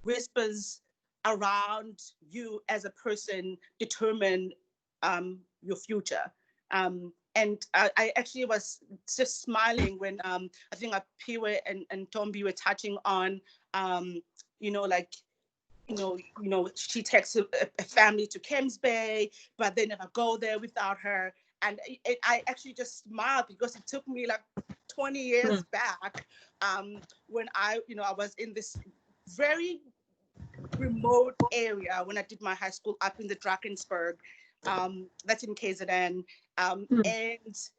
whispers around you as a person determine your future. And I actually was just smiling when I think Piwe and Tombi were touching on, she takes a family to Camps Bay, but they never go there without her. And I actually just smiled because it took me like 20 years back when I was in this very remote area when I did my high school up in the Drakensberg. That's in KZN. And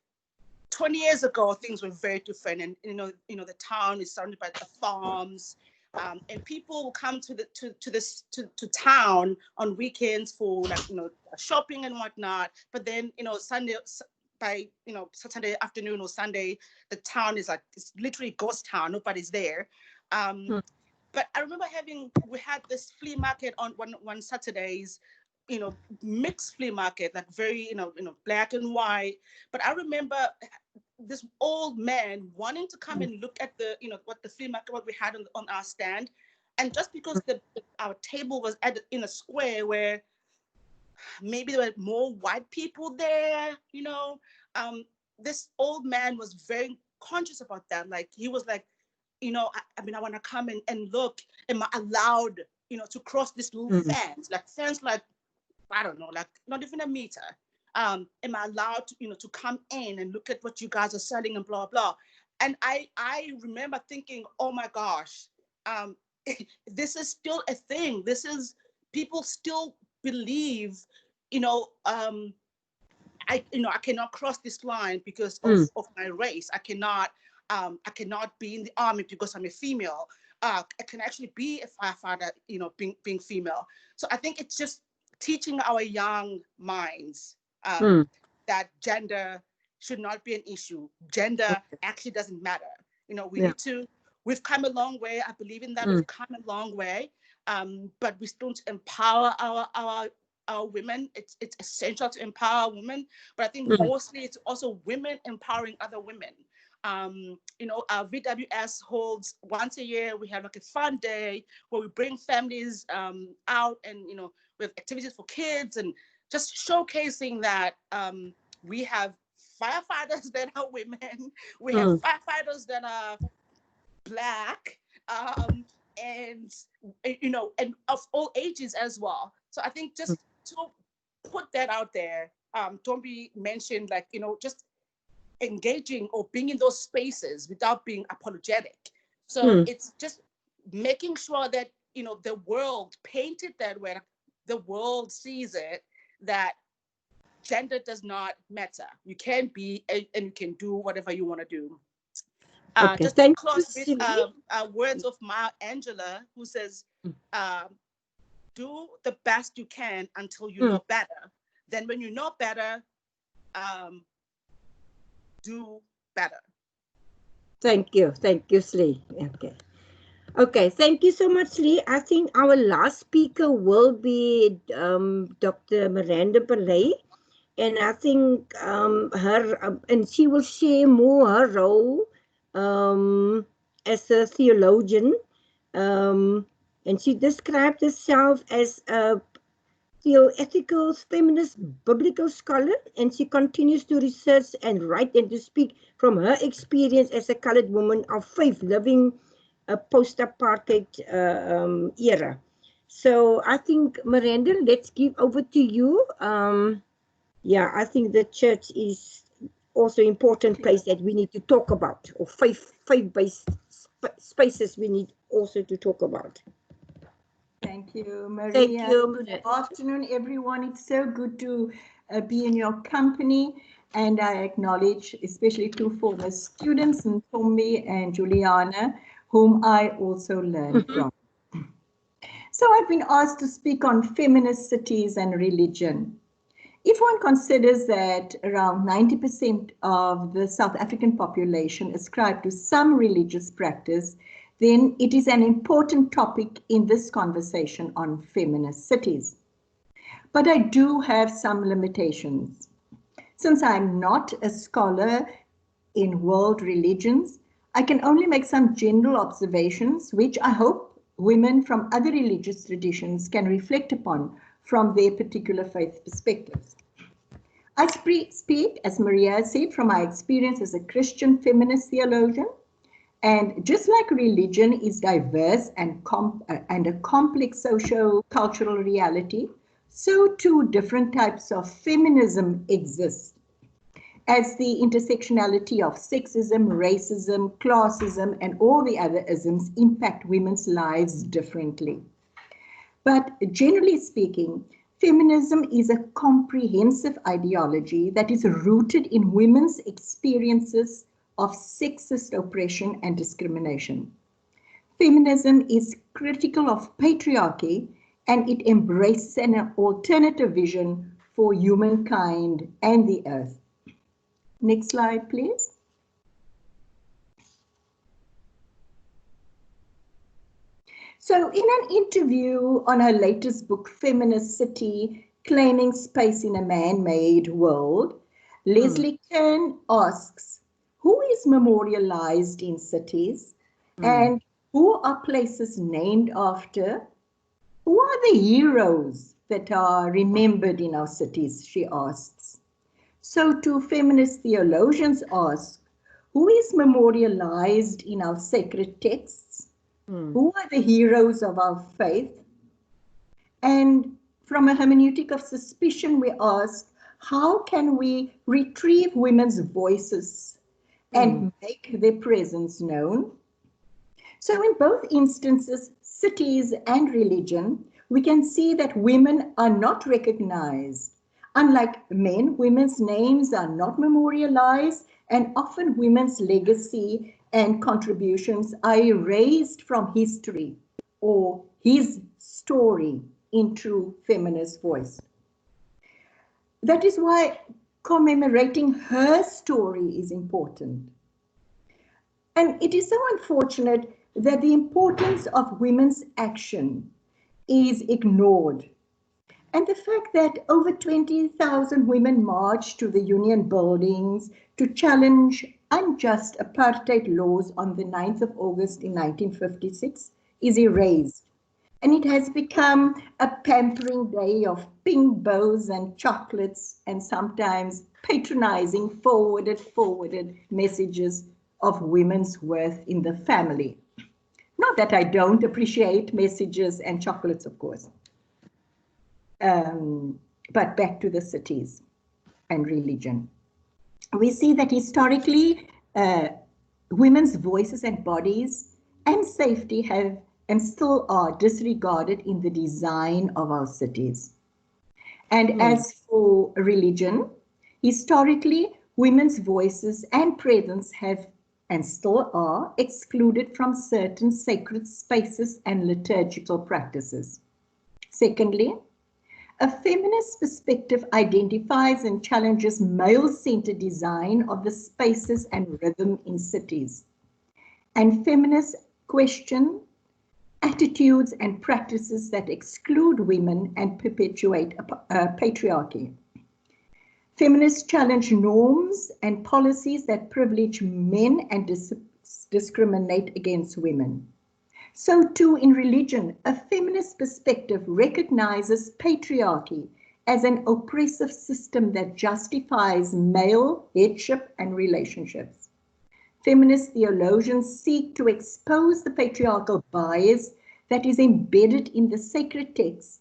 20 years ago, things were very different. And, the town is surrounded by the farms. And people will come to town on weekends for shopping and whatnot. But then, Saturday afternoon or Sunday, the town is it's literally ghost town. Nobody's there. But I remember we had this flea market on one Saturdays, mixed flea market, like very, black and white. But I remember this old man wanting to come and look at the, what the flea market, what we had on our stand. And just because our table was in a square where maybe there were more white people there, this old man was very conscious about that. Like, he was like, I want to come and look. Am I allowed, to cross this little fence? Like, I don't know, like not even a meter. Am I allowed to, to come in and look at what you guys are selling and blah, blah. And I remember thinking, oh my gosh, this is still a thing. People still believe, I cannot cross this line because of my race. I cannot be in the army because I'm a female. I can actually be a firefighter, being female. So I think it's just teaching our young minds that gender should not be an issue. Gender actually doesn't matter. We've come a long way. I believe in that. We've come a long way, but we still empower our women. It's essential to empower women, but I think mostly it's also women empowering other women. Our VWS holds once a year. We have like a fun day where we bring families out, and we have activities for kids, and just showcasing that we have firefighters that are women, we have firefighters that are Black, and of all ages as well. So I think just to put that out there, don't be mentioned, like, just engaging or being in those spaces without being apologetic. So it's just making sure that, the world painted that way, the world sees it, that gender does not matter. You can be and you can do whatever you want to do. Just to close with words of Maya Angelou, who says, do the best you can until you know better. Then when you know better, do better. Thank you, Slee. Okay, thank you so much, Slee. I think our last speaker will be Dr. Miranda Pillay, and I think and she will share more her role as a theologian, and she described herself as a theoethical feminist biblical scholar, and she continues to research and write and to speak from her experience as a colored woman of faith living a post-apartheid era. So I think, Miranda, let's give over to you. I think the church is also an important place that we need to talk about, or faith-based spaces we need also to talk about. Thank you, Maria. Thank you. Good afternoon, everyone. It's so good to be in your company, and I acknowledge especially two former students, Ntombi and Juliana, whom I also learned from. So I've been asked to speak on feminist cities and religion. If one considers that around 90% of the South African population ascribe to some religious practice, then it is an important topic in this conversation on feminist cities. But I do have some limitations. Since I'm not a scholar in world religions, I can only make some general observations, which I hope women from other religious traditions can reflect upon from their particular faith perspectives. I speak, as Maria said, from my experience as a Christian feminist theologian. And just like religion is diverse and a complex socio-cultural reality, so too different types of feminism exist, as the intersectionality of sexism, racism, classism, and all the other isms impact women's lives differently. But generally speaking, feminism is a comprehensive ideology that is rooted in women's experiences of sexist oppression and discrimination. Feminism is critical of patriarchy, and it embraces an alternative vision for humankind and the earth. Next slide, please. So in an interview on her latest book, Feminist City, Claiming Space in a Man-Made World, Leslie Kern asks, who is memorialized in cities and who are places named after? Who are the heroes that are remembered in our cities, she asks. So too, feminist theologians ask, who is memorialized in our sacred texts? Who are the heroes of our faith? And from a hermeneutic of suspicion, we ask, how can we retrieve women's voices and make their presence known? So in both instances, cities and religion, we can see that women are not recognized. Unlike men, women's names are not memorialized, and often women's legacy and contributions are erased from history or his story in true feminist voice. That is why commemorating her story is important. And it is so unfortunate that the importance of women's action is ignored. And the fact that over 20,000 women marched to the Union buildings to challenge unjust apartheid laws on the 9th of August in 1956 is erased. And it has become a pampering day of pink bows and chocolates and sometimes patronizing forwarded messages of women's worth in the family. Not that I don't appreciate messages and chocolates, of course. But back to the cities and religion. We see that historically, women's voices and bodies and safety have and still are disregarded in the design of our cities. And as for religion, historically, women's voices and presence have and still are excluded from certain sacred spaces and liturgical practices. Secondly, a feminist perspective identifies and challenges male-centered design of the spaces and rhythm in cities. And feminists question attitudes and practices that exclude women and perpetuate patriarchy. Feminists challenge norms and policies that privilege men and discriminate against women. So too in religion, a feminist perspective recognizes patriarchy as an oppressive system that justifies male headship and relationships. Feminist theologians seek to expose the patriarchal bias that is embedded in the sacred text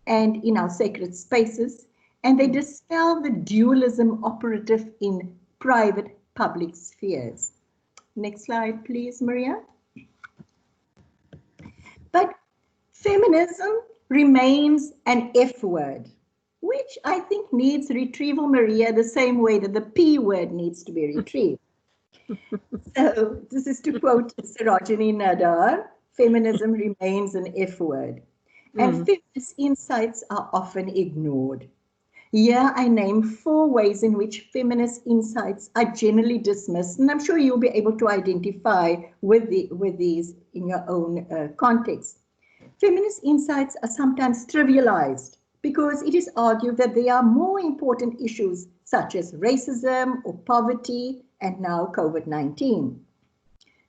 and in our sacred spaces, and they dispel the dualism operative in private public spheres. Next slide, please, Maria. But feminism remains an F word, which I think needs retrieval, Maria, the same way that the P word needs to be retrieved. So this is to quote Sarojini Nadar, feminism remains an F word. And feminist insights are often ignored. Here I name 4 ways in which feminist insights are generally dismissed, and I'm sure you'll be able to identify with these in your own context. Feminist insights are sometimes trivialized because it is argued that there are more important issues such as racism or poverty and now COVID-19.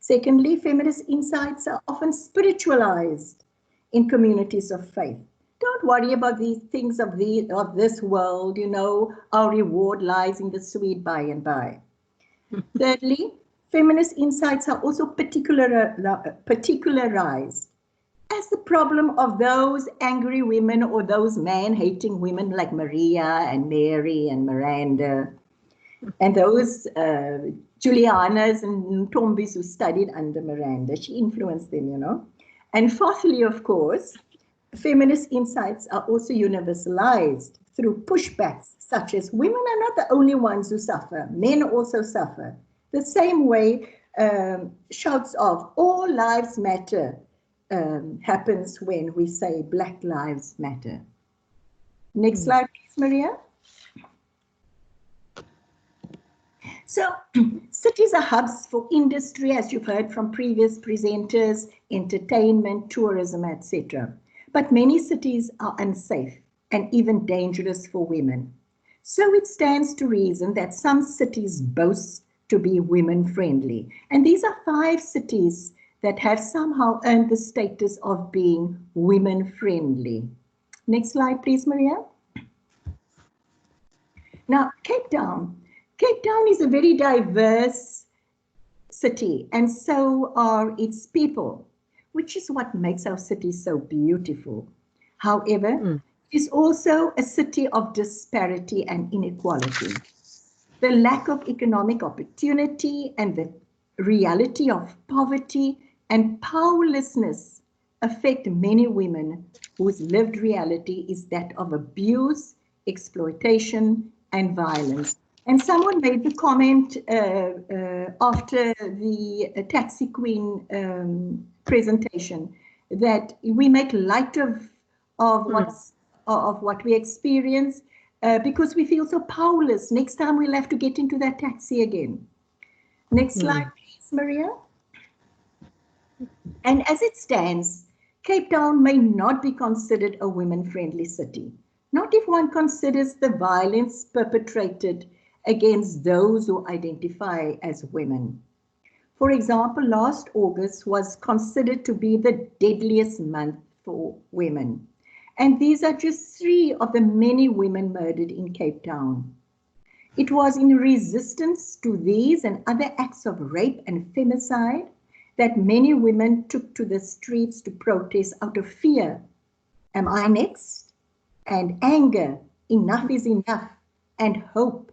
Secondly, feminist insights are often spiritualized in communities of faith. Don't worry about these things of this world, you know, our reward lies in the sweet by and by. Thirdly, feminist insights are also particularized as the problem of those angry women or those man-hating women like Maria and Mary and Miranda, and those Julianas and Tombis who studied under Miranda. She influenced them, you know. And fourthly, of course, feminist insights are also universalized through pushbacks such as women are not the only ones who suffer, men also suffer. The same way shouts of all lives matter happens when we say Black Lives Matter. Next slide, please, Maria. So cities are hubs for industry, as you've heard from previous presenters, entertainment, tourism, etc. But many cities are unsafe and even dangerous for women. So it stands to reason that some cities boast to be women friendly. And these are 5 cities that have somehow earned the status of being women friendly. Next slide, please, Maria. Now, Cape Town. Cape Town is a very diverse city, and so are its people, which is what makes our city so beautiful. However, it is also a city of disparity and inequality. The lack of economic opportunity and the reality of poverty and powerlessness affect many women whose lived reality is that of abuse, exploitation, and violence. And someone made the comment after the Taxi Queen presentation that we make light of what we experience because we feel so powerless. Next time we'll have to get into that taxi again. Next slide, please, Maria. And as it stands, Cape Town may not be considered a women-friendly city, not if one considers the violence perpetrated against those who identify as women. For example, last August was considered to be the deadliest month for women. And these are just 3 of the many women murdered in Cape Town. It was in resistance to these and other acts of rape and femicide that many women took to the streets to protest out of fear. Am I next? And anger, enough is enough, and hope,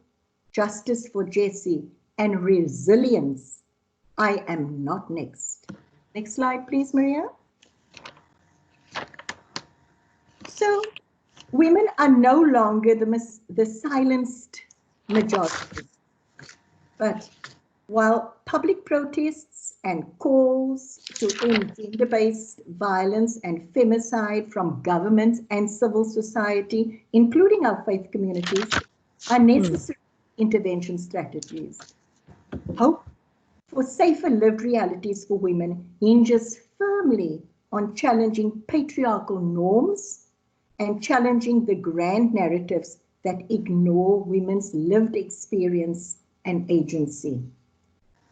justice for Jessie, and resilience, I am not next. Next slide, please, Maria. So women are no longer the silenced majority. But while public protests and calls to end gender-based violence and femicide from governments and civil society, including our faith communities, are necessary intervention strategies. Hope for safer lived realities for women hinges firmly on challenging patriarchal norms and challenging the grand narratives that ignore women's lived experience and agency.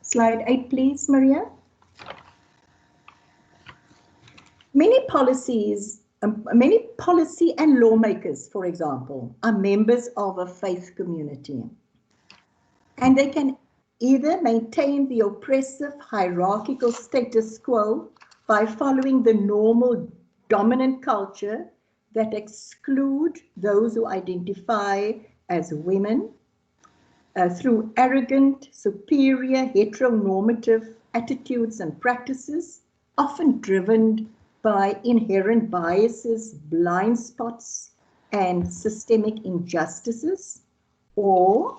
Slide 8, please, Maria. Many policy and lawmakers, for example, are members of a faith community. And they can either maintain the oppressive hierarchical status quo by following the normal dominant culture that exclude those who identify as women through arrogant, superior, heteronormative attitudes and practices, often driven by inherent biases, blind spots, and systemic injustices, or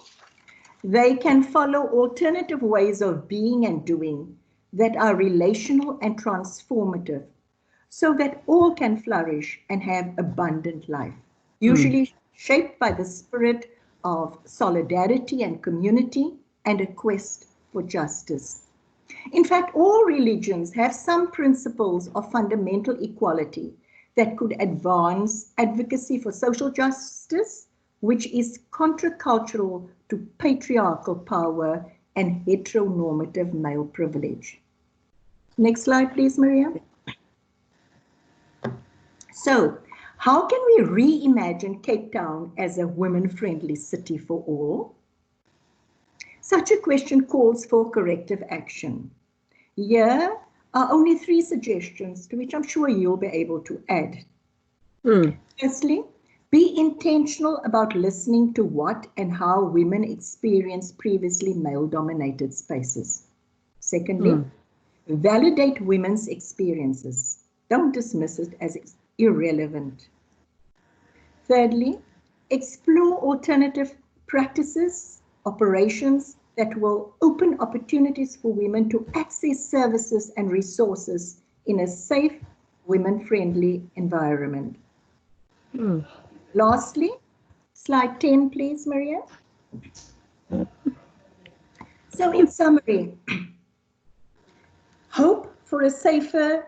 they can follow alternative ways of being and doing that are relational and transformative, so that all can flourish and have abundant life, usually shaped by the spirit of solidarity and community and a quest for justice. In fact, all religions have some principles of fundamental equality that could advance advocacy for social justice, which is contracultural to patriarchal power and heteronormative male privilege. Next slide, please, Maria. So, how can we reimagine Cape Town as a women-friendly city for all? Such a question calls for corrective action. Here are only 3 suggestions to which I'm sure you'll be able to add. Firstly, be intentional about listening to what and how women experience previously male-dominated spaces. Secondly, validate women's experiences. Don't dismiss it as irrelevant. Thirdly, explore alternative practices, operations that will open opportunities for women to access services and resources in a safe, women-friendly environment. Lastly, slide 10, please, Maria. So in summary, hope for a safer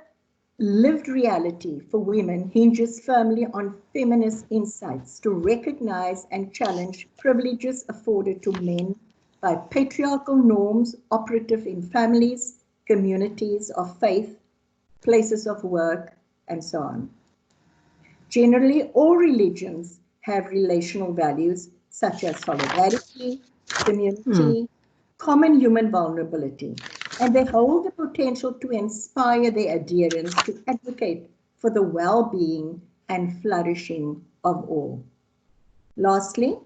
lived reality for women hinges firmly on feminist insights to recognize and challenge privileges afforded to men by patriarchal norms operative in families, communities of faith, places of work, and so on. Generally, all religions have relational values such as solidarity, community, common human vulnerability, and they hold the potential to inspire their adherents to advocate for the well-being and flourishing of all. Lastly,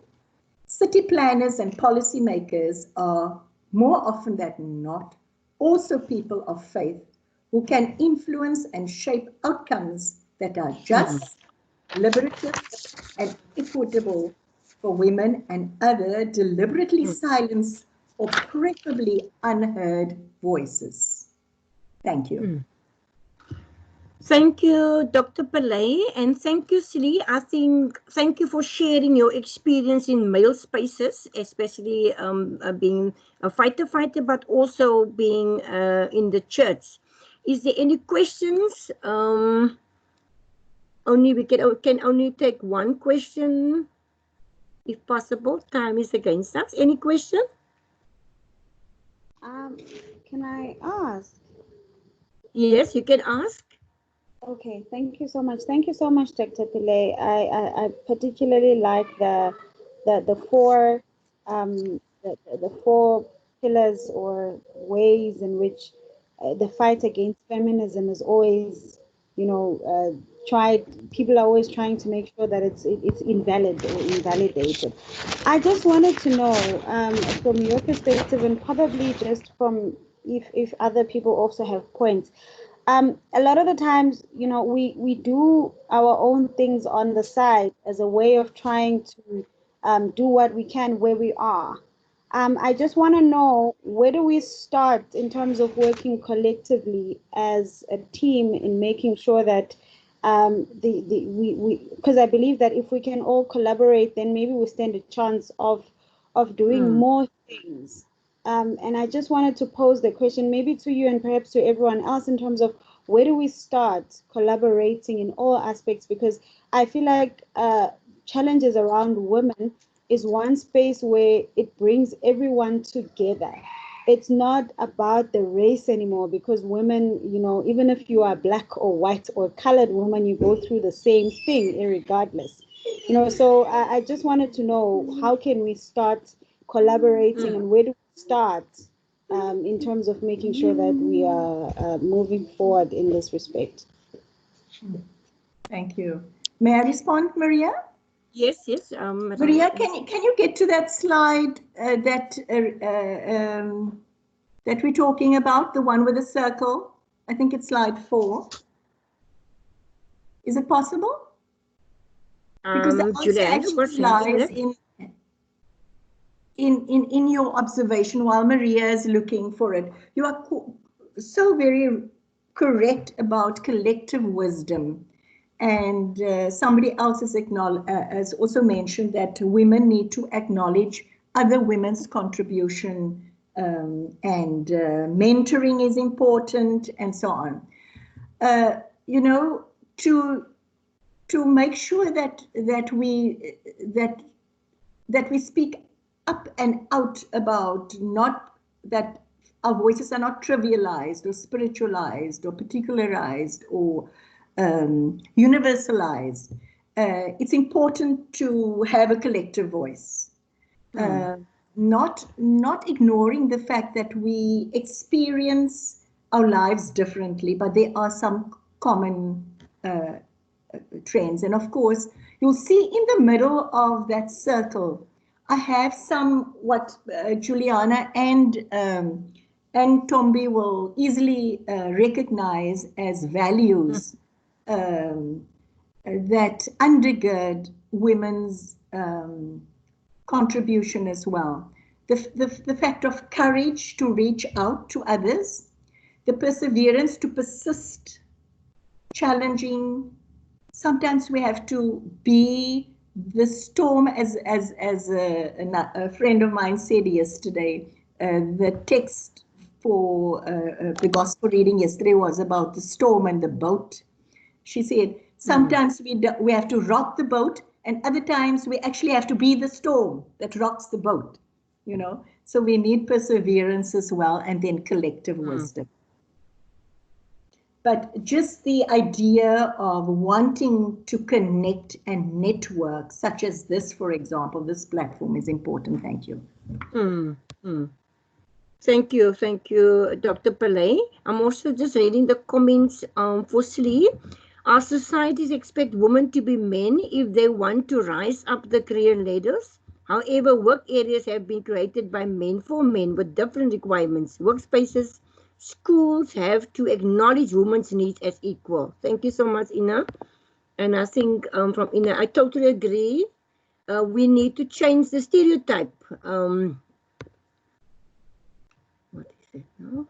city planners and policymakers are more often than not also people of faith who can influence and shape outcomes that are just, liberative, and equitable for women and other deliberately silenced or preferably unheard voices. Thank you. Thank you, Dr. Pillay, and thank you, Sri. Thank you for sharing your experience in male spaces, especially being a fighter, but also being in the church. Is there any questions? We can only take one question, if possible. Time is against us. Any question? Can I ask? Yes, you can ask. Okay, thank you so much. Thank you so much, Dr. Pillay. I particularly like the four the four pillars or ways in which the fight against feminism is always, people are always trying to make sure that it's invalid or invalidated. I just wanted to know from your perspective, and probably just from if other people also have points. A lot of the times, we do our own things on the side as a way of trying to do what we can where we are. I just want to know, where do we start in terms of working collectively as a team in making sure that because I believe that if we can all collaborate, then maybe we stand a chance of doing more things. And I just wanted to pose the question maybe to you and perhaps to everyone else in terms of where do we start collaborating in all aspects? Because I feel like challenges around women is one space where it brings everyone together. It's not about the race anymore, because women, even if you are black or white or colored woman, you go through the same thing irregardless. So I just wanted to know, how can we start collaborating and where do we start in terms of making sure that we are moving forward in this respect? Thank you. May I respond, Maria? Yes. Maria, can you get to that slide that we're talking about, the one with the circle? I think it's slide 4. Is it possible? Because the answer actually lies in your observation while Maria is looking for it. You are so very correct about collective wisdom. And somebody else has also mentioned that women need to acknowledge other women's contribution, and mentoring is important, and so on. To make sure that we speak up and out about, not that our voices are not trivialized or spiritualized or particularized or universalized. It's important to have a collective voice, not ignoring the fact that we experience our lives differently, but there are some common trends. And of course, you'll see in the middle of that circle, I have some what Juliana and Tombi will easily recognize as values that undergird women's contribution as well. The fact of courage to reach out to others, the perseverance to persist, challenging. Sometimes we have to be the storm, as a friend of mine said yesterday. The text for the gospel reading yesterday was about the storm and the boat. She said, sometimes we have to rock the boat, and other times we actually have to be the storm that rocks the boat. you know. So we need perseverance as well, and then collective wisdom. But just the idea of wanting to connect and network, such as this, for example, this platform is important. Thank you. Thank you, Dr. Pillay. I'm also just reading the comments for Slee. Our societies expect women to be men if they want to rise up the career ladders. However, work areas have been created by men for men with different requirements. Workspaces, schools have to acknowledge women's needs as equal. Thank you so much, Ina. And I think from Ina, I totally agree. We need to change the stereotype. What is it now?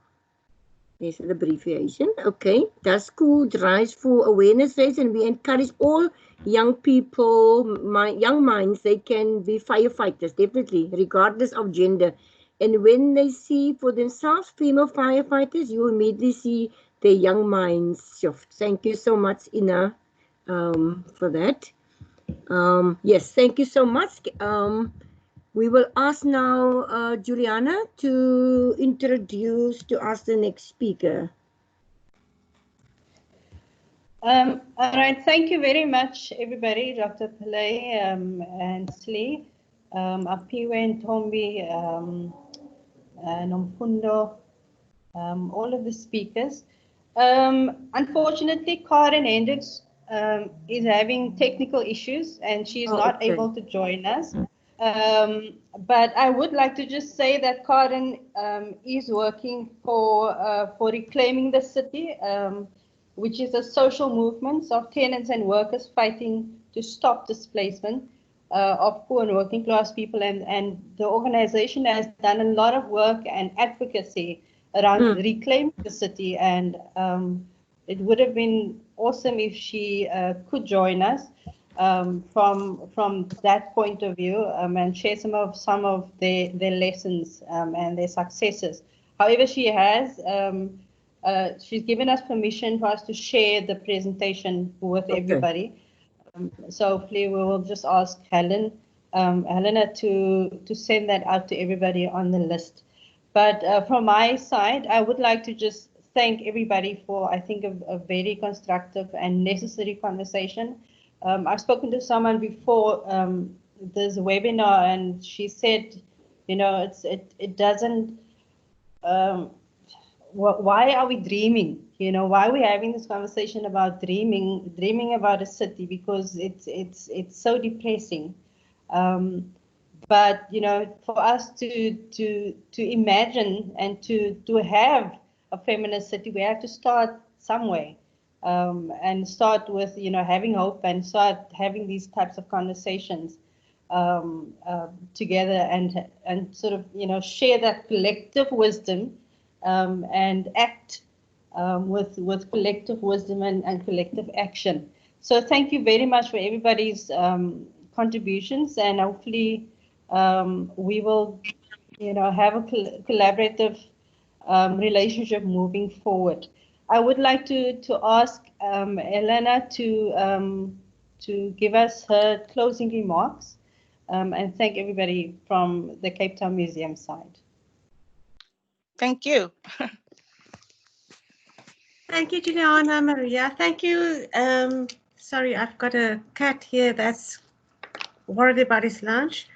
There's an abbreviation. Okay. Does school drive for awareness rates, and we encourage all young people, young minds, they can be firefighters, definitely, regardless of gender. And when they see for themselves female firefighters, you immediately see their young minds shift. Thank you so much, Ina, for that. Yes, thank you so much. We will ask now Juliana to ask the next speaker. All right, thank you very much, everybody, Dr. Pillay and Slee, Apiwe and Tombi, Nomfundo, all of the speakers. Unfortunately, Karen Hendricks is having technical issues and she's not able to join us. But I would like to just say that Karen is working for Reclaiming the City, which is a social movement of tenants and workers fighting to stop displacement of poor and working class people. And the organization has done a lot of work and advocacy around reclaiming the city. And it would have been awesome if she could join us from that point of view and share some of their lessons and their successes. However, she has she's given us permission for us to share the presentation with everybody. So hopefully we will just ask Helena to send that out to everybody on the list. But from my side, I would like to just thank everybody for, I think, a very constructive and necessary conversation. I've spoken to someone before this webinar, and she said, you know, it doesn't. Why are we dreaming? You know, why are we having this conversation about dreaming about a city? Because it's so depressing. But you know, for us to imagine and to have a feminist city, we have to start somewhere. And start with, you know, having hope and start having these types of conversations together and sort of, you know, share that collective wisdom and act with collective wisdom and collective action. So thank you very much for everybody's contributions, and hopefully we will, you know, have a collaborative relationship moving forward. I would like to ask Helena to give us her closing remarks and thank everybody from the Cape Town Museum side. Thank you. Thank you, Juliana, Maria. Thank you. Sorry, I've got a cat here that's worried about his lunch.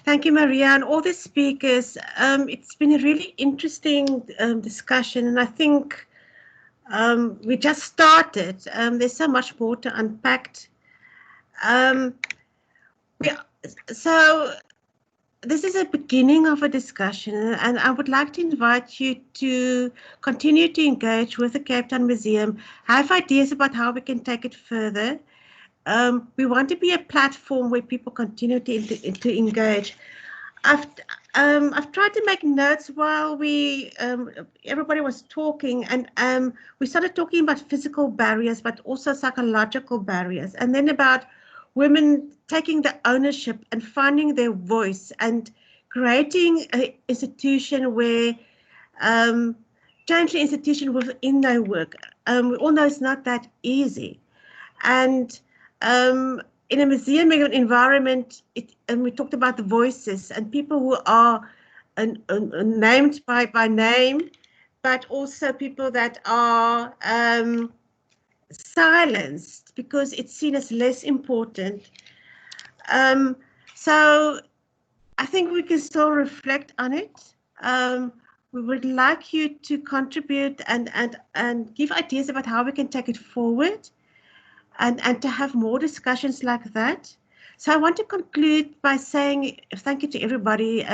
Thank you, Maria, and all the speakers. It's been a really interesting discussion, and I think we just started. There's so much more to unpack. So this is a beginning of a discussion, and I would like to invite you to continue to engage with the Cape Town Museum, have ideas about how we can take it further. We want to be a platform where people continue to engage. I've tried to make notes while everybody was talking, and we started talking about physical barriers, but also psychological barriers, and then about women taking the ownership and finding their voice and creating an institution where change the institution within their work. We all know it's not that easy, and in a museum environment, and we talked about the voices and people who are named by name, but also people that are silenced because it's seen as less important. So I think we can still reflect on it. We would like you to contribute and give ideas about how we can take it forward and to have more discussions like that. So I want to conclude by saying thank you to everybody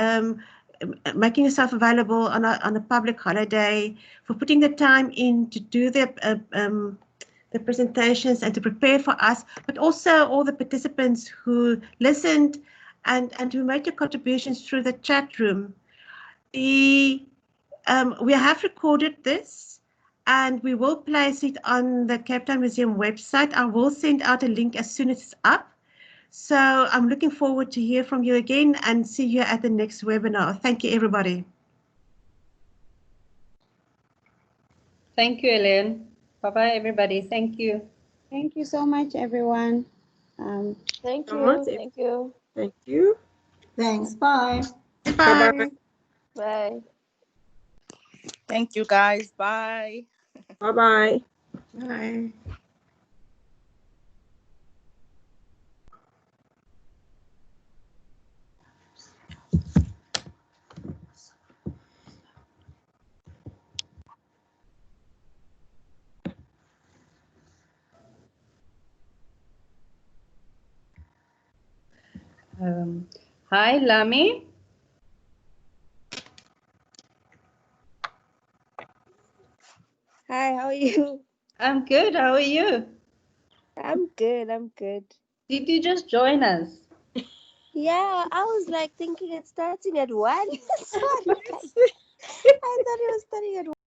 making yourself available on a public holiday, for putting the time in to do the presentations and to prepare for us, but also all the participants who listened and who made your contributions through the chat room. We have recorded this and we will place it on the Cape Town Museum website. I will send out a link as soon as it's up. So I'm looking forward to hear from you again and see you at the next webinar. Thank you, everybody. Thank you, Elaine. Bye-bye, everybody. Thank you. Thank you so much, everyone. Thank So you. much. Thank you. Thank you. Thanks. Bye. Bye. Bye. Thank you, guys. Bye. Bye-bye. Bye. Hi, Lami. Hi, how are you? I'm good. How are you? I'm good. I'm good. Did you just join us? Yeah, I was like thinking it's starting at 1. So I thought it was starting at 1.